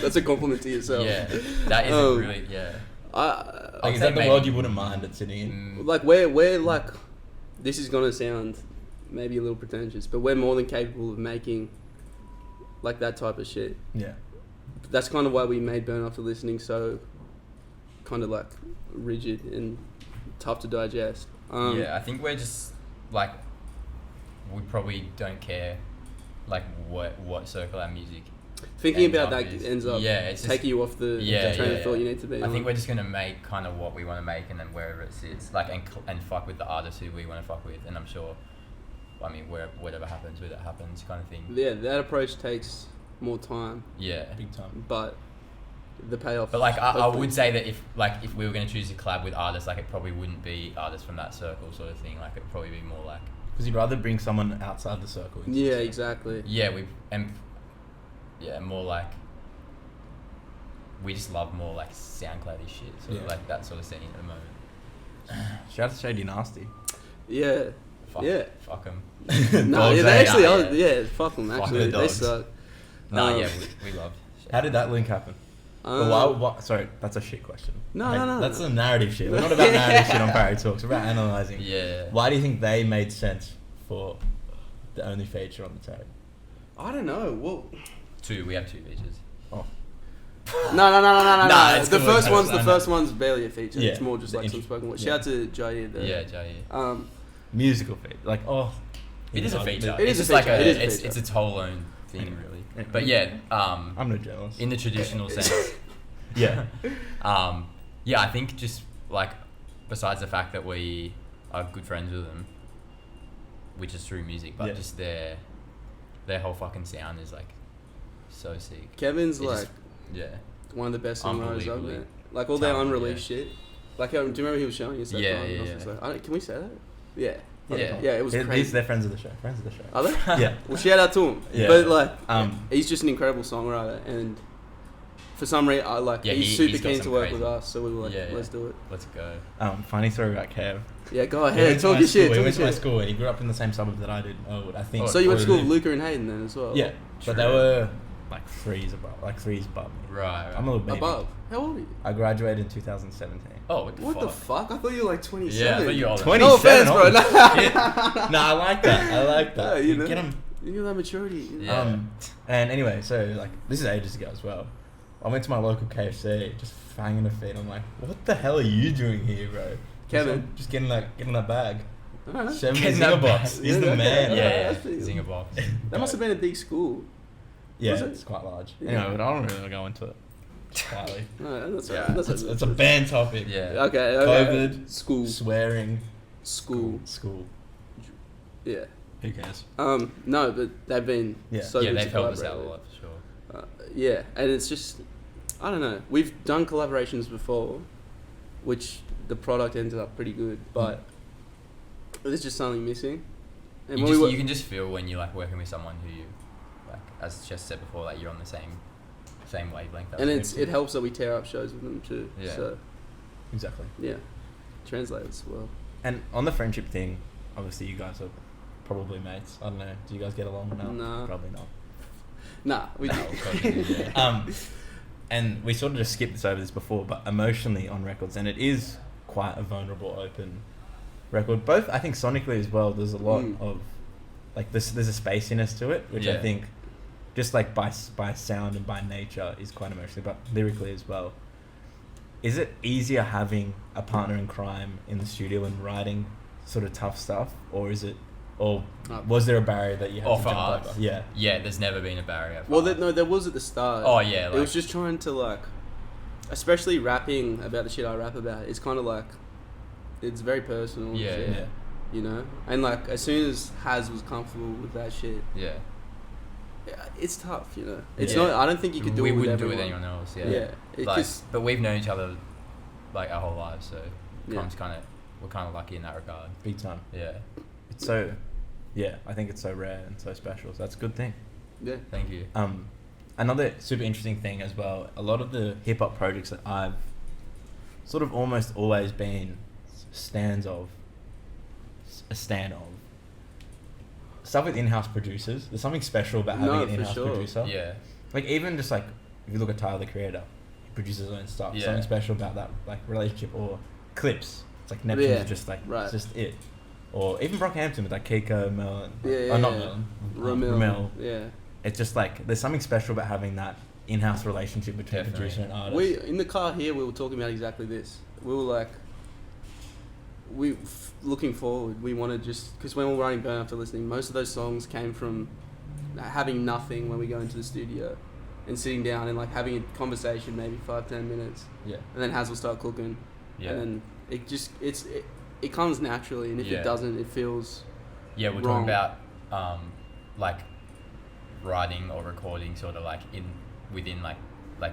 that's a compliment to yourself. yeah, that is a really Like, is that the world you wouldn't mind it sitting in? Like we're like, this is gonna sound maybe a little pretentious, but we're more than capable of making like that type of shit. Yeah. That's kind of why we made Burn After Listening so kind of like rigid and tough to digest. yeah, I think we're just like, we probably don't care like what circle our music Thinking ends about up that is. ends up Yeah, it's just- taking you off the Yeah, train yeah, of thought yeah. you need to be I on. think we're just gonna make kind of what we want to make, and then wherever it sits, like and fuck with the artists who we want to fuck with, and I'm sure, I mean, whatever happens with it happens, kind of thing. Yeah, that approach takes more time, Yeah, Big time. but the payoff. but like I hopefully- would say that if we were gonna choose to collab with artists, like it probably wouldn't be artists from that circle sort of thing. Like it'd probably be more like Because you'd rather bring someone outside the circle. into the Yeah, circle. exactly. more like we just love more like SoundCloud-y shit, sort of Yeah. like that sort of scene at the moment. Shout out to Shady Nasty. Yeah. Fuck, Yeah. fuck them. No, yeah, Dogs, they eh? actually Yeah, are. yeah. Yeah, fuck them. Fuck Actually, the they dogs. suck. No, Um, yeah, we love. How did that link happen? Sorry, that's a shit question. No. That's a narrative shit. We're not about narrative shit on Parry Talks. We're about analysing. Yeah. Why do you think they made sense for the only feature on the tag? I don't know. Well, We have 2 features. Oh, no. Nah, it's The cool, first it's one's cool. the first one's barely a feature. Yeah, It's more just the like some intro. spoken word. Yeah. Shout out to Jair there. Yeah, Jay. musical feature. Like, oh. It is a feature. It It's is just a like feature. It is a it's feature. it's its whole own thing, Anyway. really. But yeah, I'm no jealous. in the traditional sense, Yeah. yeah, I think just like besides the fact that we are good friends with them, which is through music, but Yeah. just their whole fucking sound is like so sick. Kevin's It like just- yeah. one of the best songwriters I've Unbelievably met. Like all their talented, unreleased shit. Like, do you remember he was showing us that Yeah, time? And I was yeah, just yeah. like, can we say that? Yeah. Yeah. It was They're crazy. friends of the show. Friends of the show. Are they? Yeah. Well, shout out to him. Yeah. But like, He's he's just an incredible songwriter, and for some reason, Yeah, he's he's super got keen some to work crazy- with us. So we were like, Yeah, yeah. let's do it. Let's go. funny story about Kev. Yeah, go He ahead. went to Talk my your school. shit. He Talk went to your my shit. school and he grew up in the same suburb that I did. I think. So you went to school Or with Luca and Hayden then as well? Yeah, True. but they were like threes above me. Right. I'm a little baby. Above. How old are you? I graduated in 2017. Oh, What the fuck? I thought you were like 27. Yeah, I thought you were older. 20. No offense, 27, bro. oh, No, I like that. Yeah, you know. Get 'em. You got that maturity. Yeah. And anyway, so like this is ages ago as well. I went to my local KFC, just fanging a feed. I'm like, what the hell are you doing here, bro? Kevin. Just getting that bag. Alright. Show me Getting the that Zinger bag. box. He's Yeah, the okay. man. Yeah, that's pretty- Zinger box. That must have been a big school. Yeah, Was it? it's quite large. Yeah. Anyway, but I don't really go into it. Slightly. No, that's Yeah, right. That's It's a banned topic. Yeah. Okay. COVID, School. Swearing. School. School. Yeah. Who cares? No, but they've been Yeah. so Yeah, good they've to helped us collaborate out a with. lot for sure. Yeah, and it's just, I don't know. We've done collaborations before, which the product ended up pretty good, but there's just something missing. And You can just feel when you're like working with someone who you, like, as Jess said before, like you're on the same wavelength. and it helps that we tear up shows with them too. Yeah. So Exactly. yeah, translates well. And on the friendship thing, obviously you guys are probably mates. I don't know. Do you guys get along or not? No. Probably not. Nah, we No, do. of course you do, yeah. And we sort of just skipped this over but emotionally on records, and it is quite a vulnerable, open record. Both, I think, sonically as well. There's a lot of like there's a spaciness to it, which I Yeah. think, just like by sound and by nature, is quite emotional, but lyrically as well. Is it easier having a partner in crime in the studio and writing sort of tough stuff, or is it, or was there a barrier that you had to For jump art. over? Yeah. Yeah, there's never been a barrier. for Well, art. no, there was at the start. Oh, yeah, it was like- just trying to like, especially rapping about the shit I rap about. It's kind of like, it's very personal. and Yeah, shit, Yeah. You know, and like as soon as Haz was comfortable with that shit, Yeah. it's tough. You know, it's Yeah. not. I don't think you could do we it with wouldn't do it everyone. with anyone else. Yeah. Yeah, it Like, just but we've known each other like our whole lives, so Yeah. we're kind of lucky in that regard. Big time. Yeah. It's so, yeah, I think it's so rare and so special. So that's a good thing. yeah. Thank you. Another super interesting thing as well, a lot of the hip hop projects that I've sort of almost always been a stand of, stuff with in-house producers. There's something special about having No, an for in-house sure. producer. Yeah. Like even just like, if you look at Tyler the Creator, he produces his own stuff. Yeah. Something special about that like relationship, or Clips. It's like Neptune's Yeah, just like, right. it's just it. Or even Brockhampton with like Keiko, Mel, Yeah, not yeah. Melon, Ramel. Yeah. It's just like there's something special about having that in-house relationship between Definitely. producer and artist. We in the car here. We were talking about exactly this. We were like, looking forward. We wanted just because when we were writing Burn After Listening, most of those songs came from having nothing when we go into the studio and sitting down and like having a conversation, maybe 5-10 minutes, yeah, and then Haz will start cooking, Yeah. and then it comes naturally, and if Yeah. it doesn't, it feels Yeah, we're wrong. talking about like writing or recording sort of like within like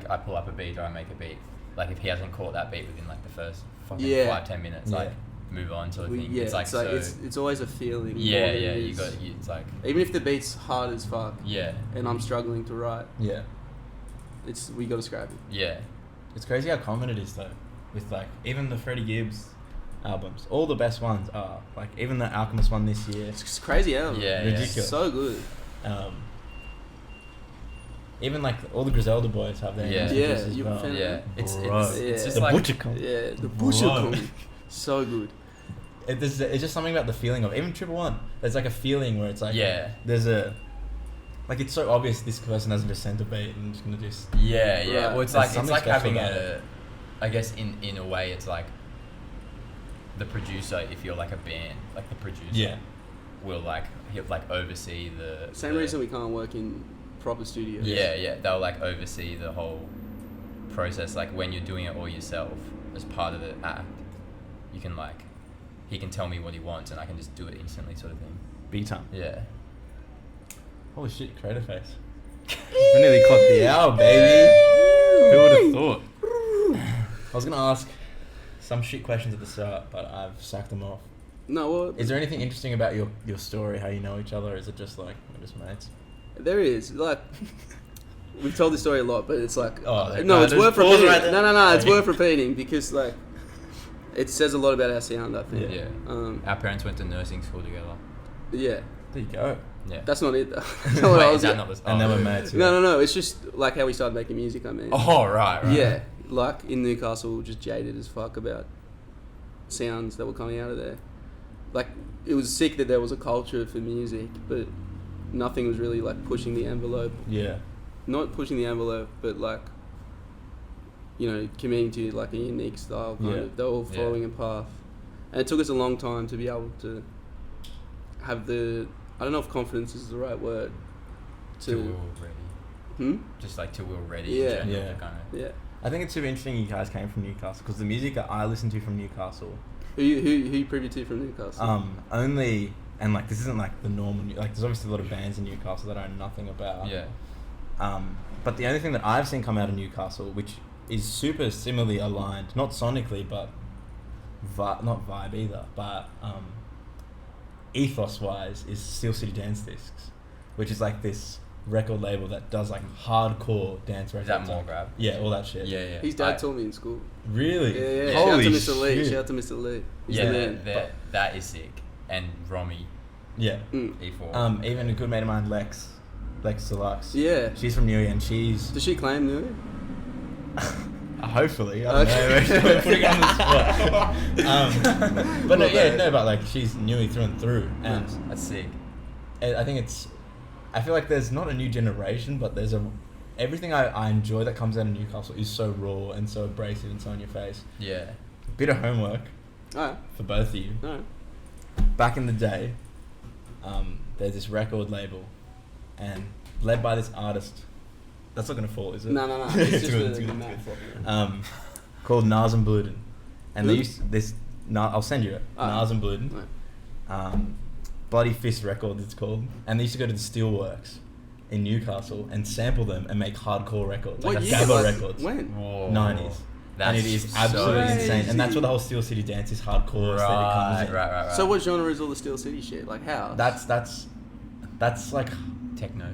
I pull up a beat or I make a beat. Like if he hasn't caught that beat within like the first fucking Yeah. 5-10 minutes, Yeah. like move on sort of thing. yeah. It's like so it's always a feeling. more yeah, than yeah. it You is- got it's like even if the beat's hard as fuck, yeah, and I'm struggling to write, yeah. we got to scrap it. yeah, It's crazy how common it is though, with like even the Freddie Gibbs albums. All the best ones are like even the Alchemist one this year. It's just crazy album. Yeah, yeah. Ridiculous. So good. Even like all the Griselda boys have their Yeah. in-house Yeah, producers as you well. fan of yeah. that? It's Bro. it's just The like Butcher Comp. Yeah, the Bro. Butcher Comp. So good. It's just something about the feeling of even Triple One. There's like a feeling where it's like Yeah. there's a like it's so obvious this person hasn't just sent a beat and just gonna just yeah, yeah. Right. Well, it's There's like something special having about a, I guess in a way it's like the producer. If you're like a band, like the producer will he'll like oversee the Same reason we can't work in proper studios. Yeah, they'll like oversee the whole process. Like when you're doing it all yourself as part of the act, you can like, he can tell me what he wants and I can just do it instantly, sort of thing. beat time. Yeah. Holy shit, Craterface. We nearly clocked the hour, baby. Who would have thought? I was gonna ask some shit questions at the start, but I've sacked them off. No, well, Is there anything interesting about your story, how you know each other, or is it just like we're just mates? there is like we've told this story a lot, but it's like Oh, no, it's just worth pause repeating. right there. No, it's Okay. worth repeating because like it says a lot about our sound. I think. Yeah. Um, Our parents went to nursing school together. yeah. There you go. Yeah. That's not it though. That's not what I Wait, was is that gonna- not the And they were oh. mates. No. It's just like how we started making music. I mean. Oh, right. Yeah, like in Newcastle, we were just jaded as fuck about sounds that were coming out of there. Like, it was sick that there was a culture for music, but nothing was really like pushing the envelope. Yeah. Not pushing the envelope, but like you know, committing to like a unique style. Kind of. They're all following a path, and it took us a long time to be able to have the. I don't know if confidence is the right word. Till we were ready. Just like till we were ready. Yeah. Yeah. I think it's super interesting you guys came from Newcastle because the music that I listen to from Newcastle. Who you privy to from Newcastle? Only, and like this isn't like the normal. Like there's obviously a lot of bands in Newcastle that I know nothing about. Yeah. But the only thing that I've seen come out of Newcastle, which is super similarly aligned, not sonically, but not vibe either, but ethos-wise, is Steel City Dance Discs, which is like this record label that does like hardcore dance records. Is that more grab? Yeah, all that shit. Yeah. His dad taught me in school. Really? Yeah. Holy Shout out to Mr. Lee. shit. Shout out to Mr. Lee. He's Yeah, the man. that is sick. And Romy, Yeah. E4. Even a good mate of mine, Lex Deluxe. Yeah. She's from Newey and she's... Does she claim Newey? Hopefully, I don't know. We're putting her on the spot. But no, but like she's Newey through and through, and That's sick. I think it's. I feel like there's not a new generation, but there's everything I enjoy that comes out of Newcastle is so raw and so abrasive and so in your face. Yeah. Bit of homework Alright. for both of you. Alright. Back in the day, there's this record label, and led by this artist. That's not gonna fall, is it? No. It's just It's the good. map. Called Nars and Bluden, and they Who? used this. I'll send you it. Nars and Bluden. Right. Bloody Fist Records, it's called, and they used to go to the Steelworks in Newcastle and sample them and make hardcore records, What like year? Gabba Like, records. when? Whoa. 90s. And it is absolutely insane, and that's what the whole Steel City dance is hardcore aesthetic comes in. Right. So what genre is all the Steel City shit? Like how? That's like Techno.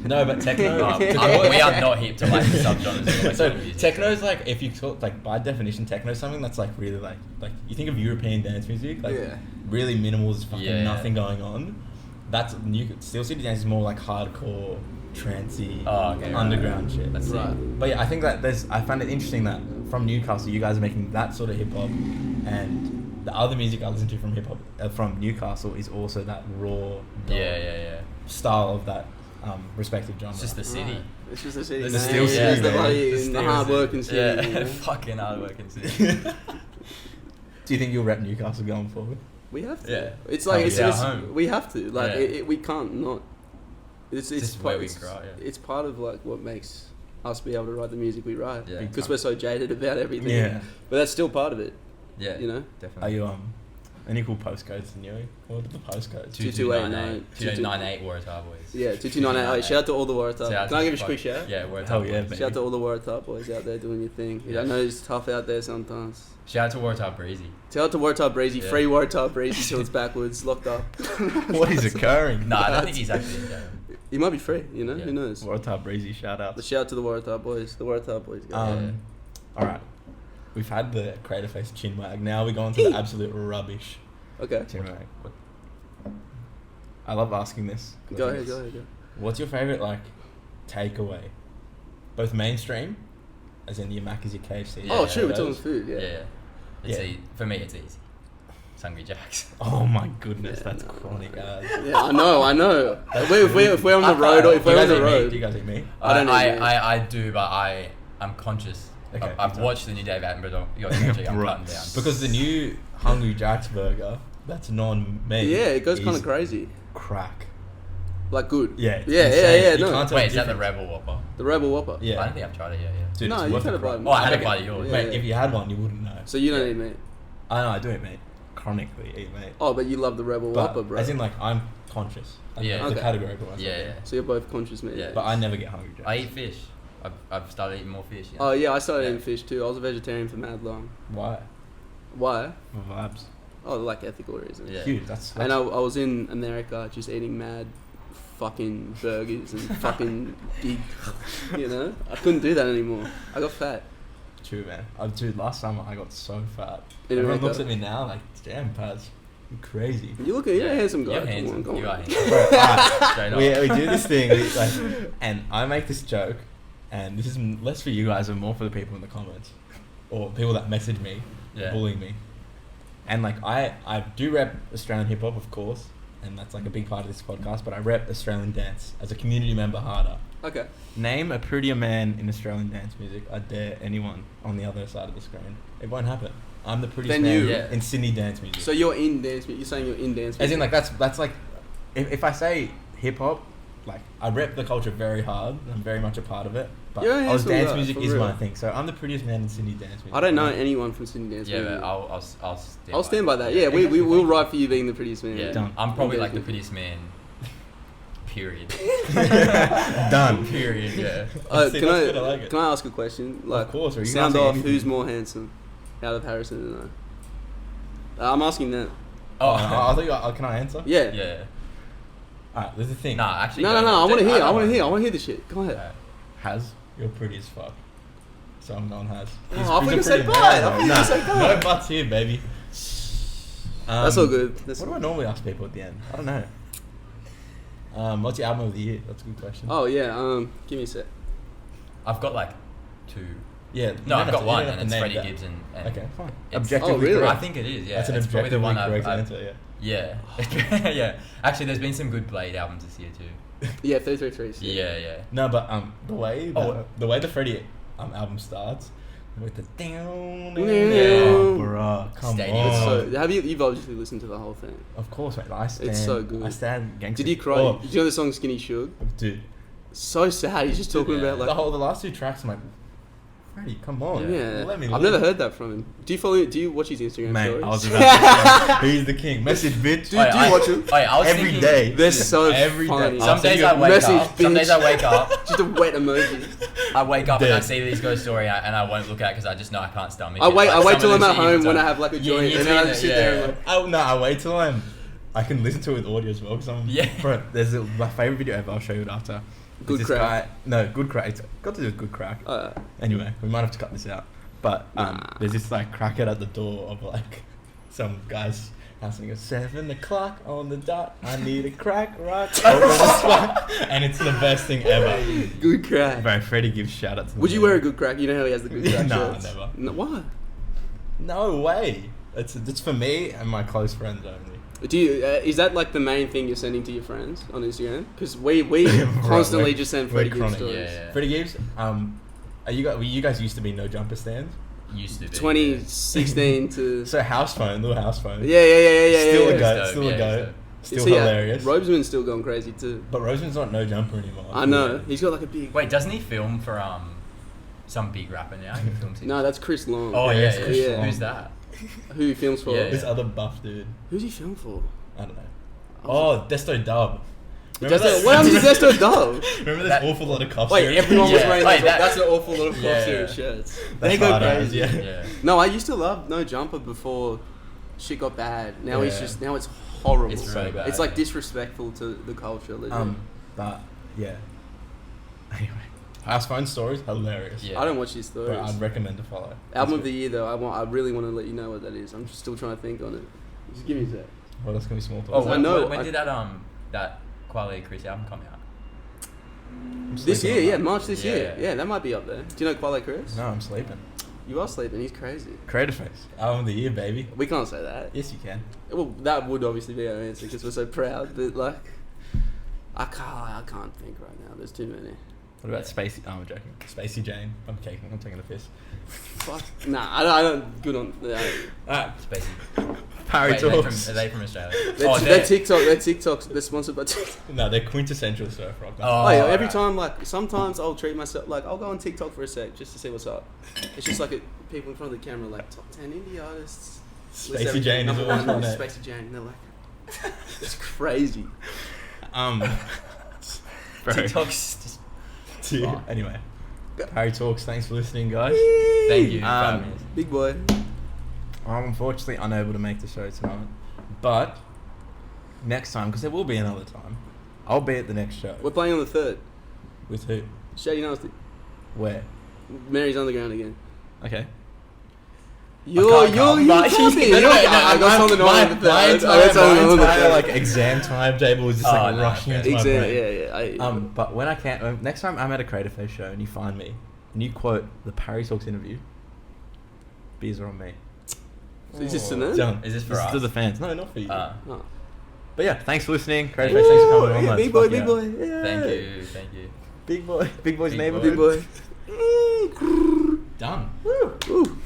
no, but techno. We are not hip to like the subgenres. So techno is like, if you talk like by definition, techno is something that's like really like you think of European dance music, like really minimal, there's fucking nothing going on. That's Steel City dance is more like hardcore, trancey, underground shit. That's right. But yeah, I think that I find it interesting that from Newcastle, you guys are making that sort of hip hop, and the other music I listen to from hip hop from Newcastle is also that raw, style of that respective genre. It's just the city. Right. It's just the city. The Steel City, It's the man. bloody The the hard working city. Yeah, you know? fucking hard working city. Do you think you'll rep Newcastle going forward? We have to. Yeah. It's like It's our home. we have to. Like Yeah. we can't not. It's just where we grew up, yeah. It's part of like what makes us be able to write the music we write. Yeah. Because we're so jaded about everything. Yeah. But that's still part of it. Yeah, You know. Are definitely. you any cool postcodes in Newey? What are the postcodes? 2289. 2298 Waratah boys. Yeah, 2298. Shout out to all the Waratah. Shout out Can I to give a quick shout? Yeah, Waratah Hell boys. yeah, baby. Shout out to all the Waratah boys out there doing your thing. Yeah. I know it's tough out there sometimes. Shout out to Waratah Breezy. Shout out to Waratah Breezy. Yeah. Free Waratah Breezy till it's backwards, locked up. What is occurring? No, I don't think he's actually in jail. He might be free, you know? Yeah. Who knows? Waratah Breezy, shout out. The shout out to the Waratah boys. The Waratah boys. Guys. Alright. We've had the Craterface chin wag. Now we go on to the absolute rubbish Okay. chin wag. I love asking this. Go ahead. What's your favourite, like, takeaway? Both mainstream, as in your Mac is your KFC. Yeah. Oh, true. We're those. talking food. Yeah. It's Yeah. for me, it's easy. It's Hungry Jack's. Oh my goodness, that's chronic as. Yeah, I know. If we're on the road, or if we're on the Do road, you guys eat meat? I don't know. I do, but I'm conscious. Okay, I've watched the new Dave Attenborough documentary. I'm Right. cutting down. Because the new Hungry Jack's burger, that's non-meat. yeah, it goes kind is of crazy. Crack. Like good. Yeah. it's Yeah. insane. You No, can't tell Wait, is that the difference. Rebel Whopper? the Rebel Whopper. Yeah. I don't think I've tried it yet. Yeah. Dude, No, it's you worth could a have crack. bought Oh, I had to Okay. buy yours. Yeah. Mate, if you had one, you wouldn't know. So you don't Yeah. eat meat. I know, I do eat meat. Chronically eat meat. Oh, but you love the Rebel But Whopper, bro. as in, like, I'm conscious. Like, Yeah. that's Okay. the categorical one. Yeah. So you're both conscious meat. Yeah. But I never get Hungry Jack's. I eat fish. I've started eating more fish. You know? Oh yeah, I started Yeah. eating fish too. I was a vegetarian for mad long. Why? Why? For vibes. Oh, like ethical reasons. Yeah. Huge. That's And I was in America just eating mad fucking burgers and fucking big, you know? I couldn't do that anymore. I got fat. true, man. Dude, last summer I got so fat. In Everyone America. looks at me now like, damn, Paz, you're crazy. You look at you're a handsome guy. You're Come handsome. on, come You on. are handsome. Bro, alright. Straight up. we do this thing, and I make this joke, and this is less for you guys and more for the people in the comments, or people that message me, Yeah. bullying me. And like I do rep Australian hip hop, of course, and that's like a big part of this podcast. But I rep Australian dance as a community member harder. Okay. Name a prettier man in Australian dance music. I dare anyone on the other side of the screen. It won't happen. I'm the prettiest Then man you. Yeah. in Sydney dance music. So you're in dance. You're saying you're in dance. As in, music. like, that's like, if I say hip hop, like, I rep the culture very hard. I'm very much a part of it. But You're an dance handsome guy, music for is real. my thing. So I'm the prettiest man in Sydney dance music. I don't know anyone from Sydney dance. Yeah, music. but I'll stand by that. Yeah, exactly. we'll write for you being the prettiest man. Yeah, Done. I'm probably In like the dance prettiest man. Period. Done. Period. Yeah. See, Can that's good, I like it. Can I ask a question? Like, Of course, or you can sound ask me off. anything. Who's more handsome, out of Harrison and I? I'm asking that. Oh, I thought you. Can I answer? Yeah. Yeah. Alright, there's a thing. Nah, actually. No. don't. I want to hear. don't I want to know. hear. I want to hear this shit. Go ahead. Has, you're pretty as fuck. So I'm going Has. Oh, He's I thought a you were saying pretty butt. man, I though. thought you were saying butt. No butts here, baby. That's all good. What do I normally ask people at the end? I don't know. What's your album of the year? That's a good question. Oh yeah. Give me a sec. I've got like 2. Yeah. No, you I've don't got have to- you one, don't have and to it's name Freddie that. Gibbs and Okay, fine. It's- Objectively Oh, really? correct. I think it is. Yeah, That's an it's probably the objectively one correct I've answer, yeah. Yeah. Yeah. Actually, there's been some good Blade albums this year too. Yeah, 333. Yeah. No, but the way the Freddie album starts with the down, bruh, come Stadium. on. So have you've obviously listened to the whole thing? Of course, mate. I stand. so good. I stand gangster. Did you cry? Oh, Did you know the song Skinny Suge? dude. So sad. He's just talking Yeah. about like. The last 2 tracks, I'm like, Freddie, come on. Yeah, Let me I've live. never heard that from him. Do you watch his Instagram Mate, stories? I was about to say, he's the king. Message, bitch. Do you watch him? I was Every thinking, day. They're so Every funny. day. Some I'll send days you I a wake message, up. Some days I wake up. Just a wet emoji. I wake up and I Dead. see these ghost story and I won't look at it because I just know I can't stomach I it. wait Like, till some I'm of at them shit home when I even have like a Yeah, joint, you and then I do just that, sit there yeah. and like. Oh no! I wait till I can listen to it with audio as well. Cause Yeah. Bro, there's my favorite video ever. I'll show you it after. It's Good this Crack. Guy, no, Good Crack. It's got to do with Good Crack. Anyway, we might have to cut this out. But there's this like crackhead at the door of like some guy's house and he goes 7 o'clock on the dot. I need a crack rock over the spot, and it's the best thing ever. Good crack. Bro, Freddie gives shout out to. Would you wear a good crack? You know how he has the good crack Nah, shirts? never. No, why? No way. It's for me and my close friends only. Do you? Is that like the main thing you're sending to your friends on Instagram? Because we constantly we're- just send we're Freddie Gibbs chronic, stories. Yeah. Freddie Gibbs, you guys used to be no jumper stands. Used to be. 2016 to. So house phone, little house phone. Yeah. Still a yeah. goat, dope, still yeah, a he's goat. dope. Still So, yeah, hilarious. Robesman's still going crazy too. But Roseman's not no jumper anymore. I know. He's got like a big. Wait, doesn't he film for some big rapper now? He films him. No, that's Chris Long. Oh Yeah, yeah, it's yeah. Chris Yeah. Long. Who's that? Who he films for? Yeah. This other buff dude. Who's he film for? I don't know. Oh, Desto Dub. What else is Desto Dub? Remember That- this awful lot of cops Wait, series? everyone was Yeah. wearing Wait, that. that- That's an awful lot of Fox Yeah. Series shirts. That's They go hard as, crazy. yeah. Yeah. No, I used to love No Jumper before shit got bad. Now Yeah. now it's horrible. It's really bad. It's like disrespectful to the culture. Legit. But yeah. Anyway, house phone stories hilarious. Yeah. I don't watch these But stories. I'd recommend to follow. Album of the year though, I really want to let you know what that is. I'm just still trying to think on it. Just give me a sec. Well, that's gonna be small talk. Oh, I know, when I- did that Quality Chris album come out? I'm This sleeping year, on yeah, that. March this year. Yeah. Yeah, that might be up there. Do you know Quale Chris? No, I'm sleeping. You are sleeping. He's crazy. Craterface, album of the year, baby. We can't say that. Yes, you can. Well, that would obviously be our answer because we're so proud. But like, I can't think right now. There's too many. What about Spacey? Oh, I'm joking. Spacey Jane. I'm taking the piss. Fuck. Nah, I don't. Good on. Alright, Spacey. Parry Wait, Talks. are they from Australia? They're TikTok. They're TikToks. They're sponsored by TikTok. No, they're quintessential surf rock. Oh. Oh, yeah, every right. time, like, sometimes I'll treat myself, like, I'll go on TikTok for a sec just to see what's up. It's just like people in front of the camera, like, top 10 indie artists. Spacey Jane is always on it. Spacey Jane, and they're like, it's crazy. Bro. TikTok's just Anyway, Parry Talks. Thanks for listening, guys. thank you. for having us. Big boy. I'm unfortunately unable to make the show tonight, but next time, because there will be another time, I'll be at the next show. We're playing on the 3rd. With who? Shady Nasty. Where? Mary's Underground again. Okay. You can't can't come, be. but- I got something on the 3rd. I got something on the My entire 3rd. like exam timetable was just Oh, like no, rushing okay. into my brain. Yeah. But when I can't, next time I'm at a Craterface show and you find me and you quote the Parry Talks interview, beers are on me. So is this to them? Done. Is this for to us? the fans? No, not for you. Oh. But yeah, thanks for listening. Craterface, thanks for coming on. Yeah, Let's big boy, fuck big yeah. boy. Yeah. Thank you. Big boy's Big neighborhood. Big boy. Done. Woo.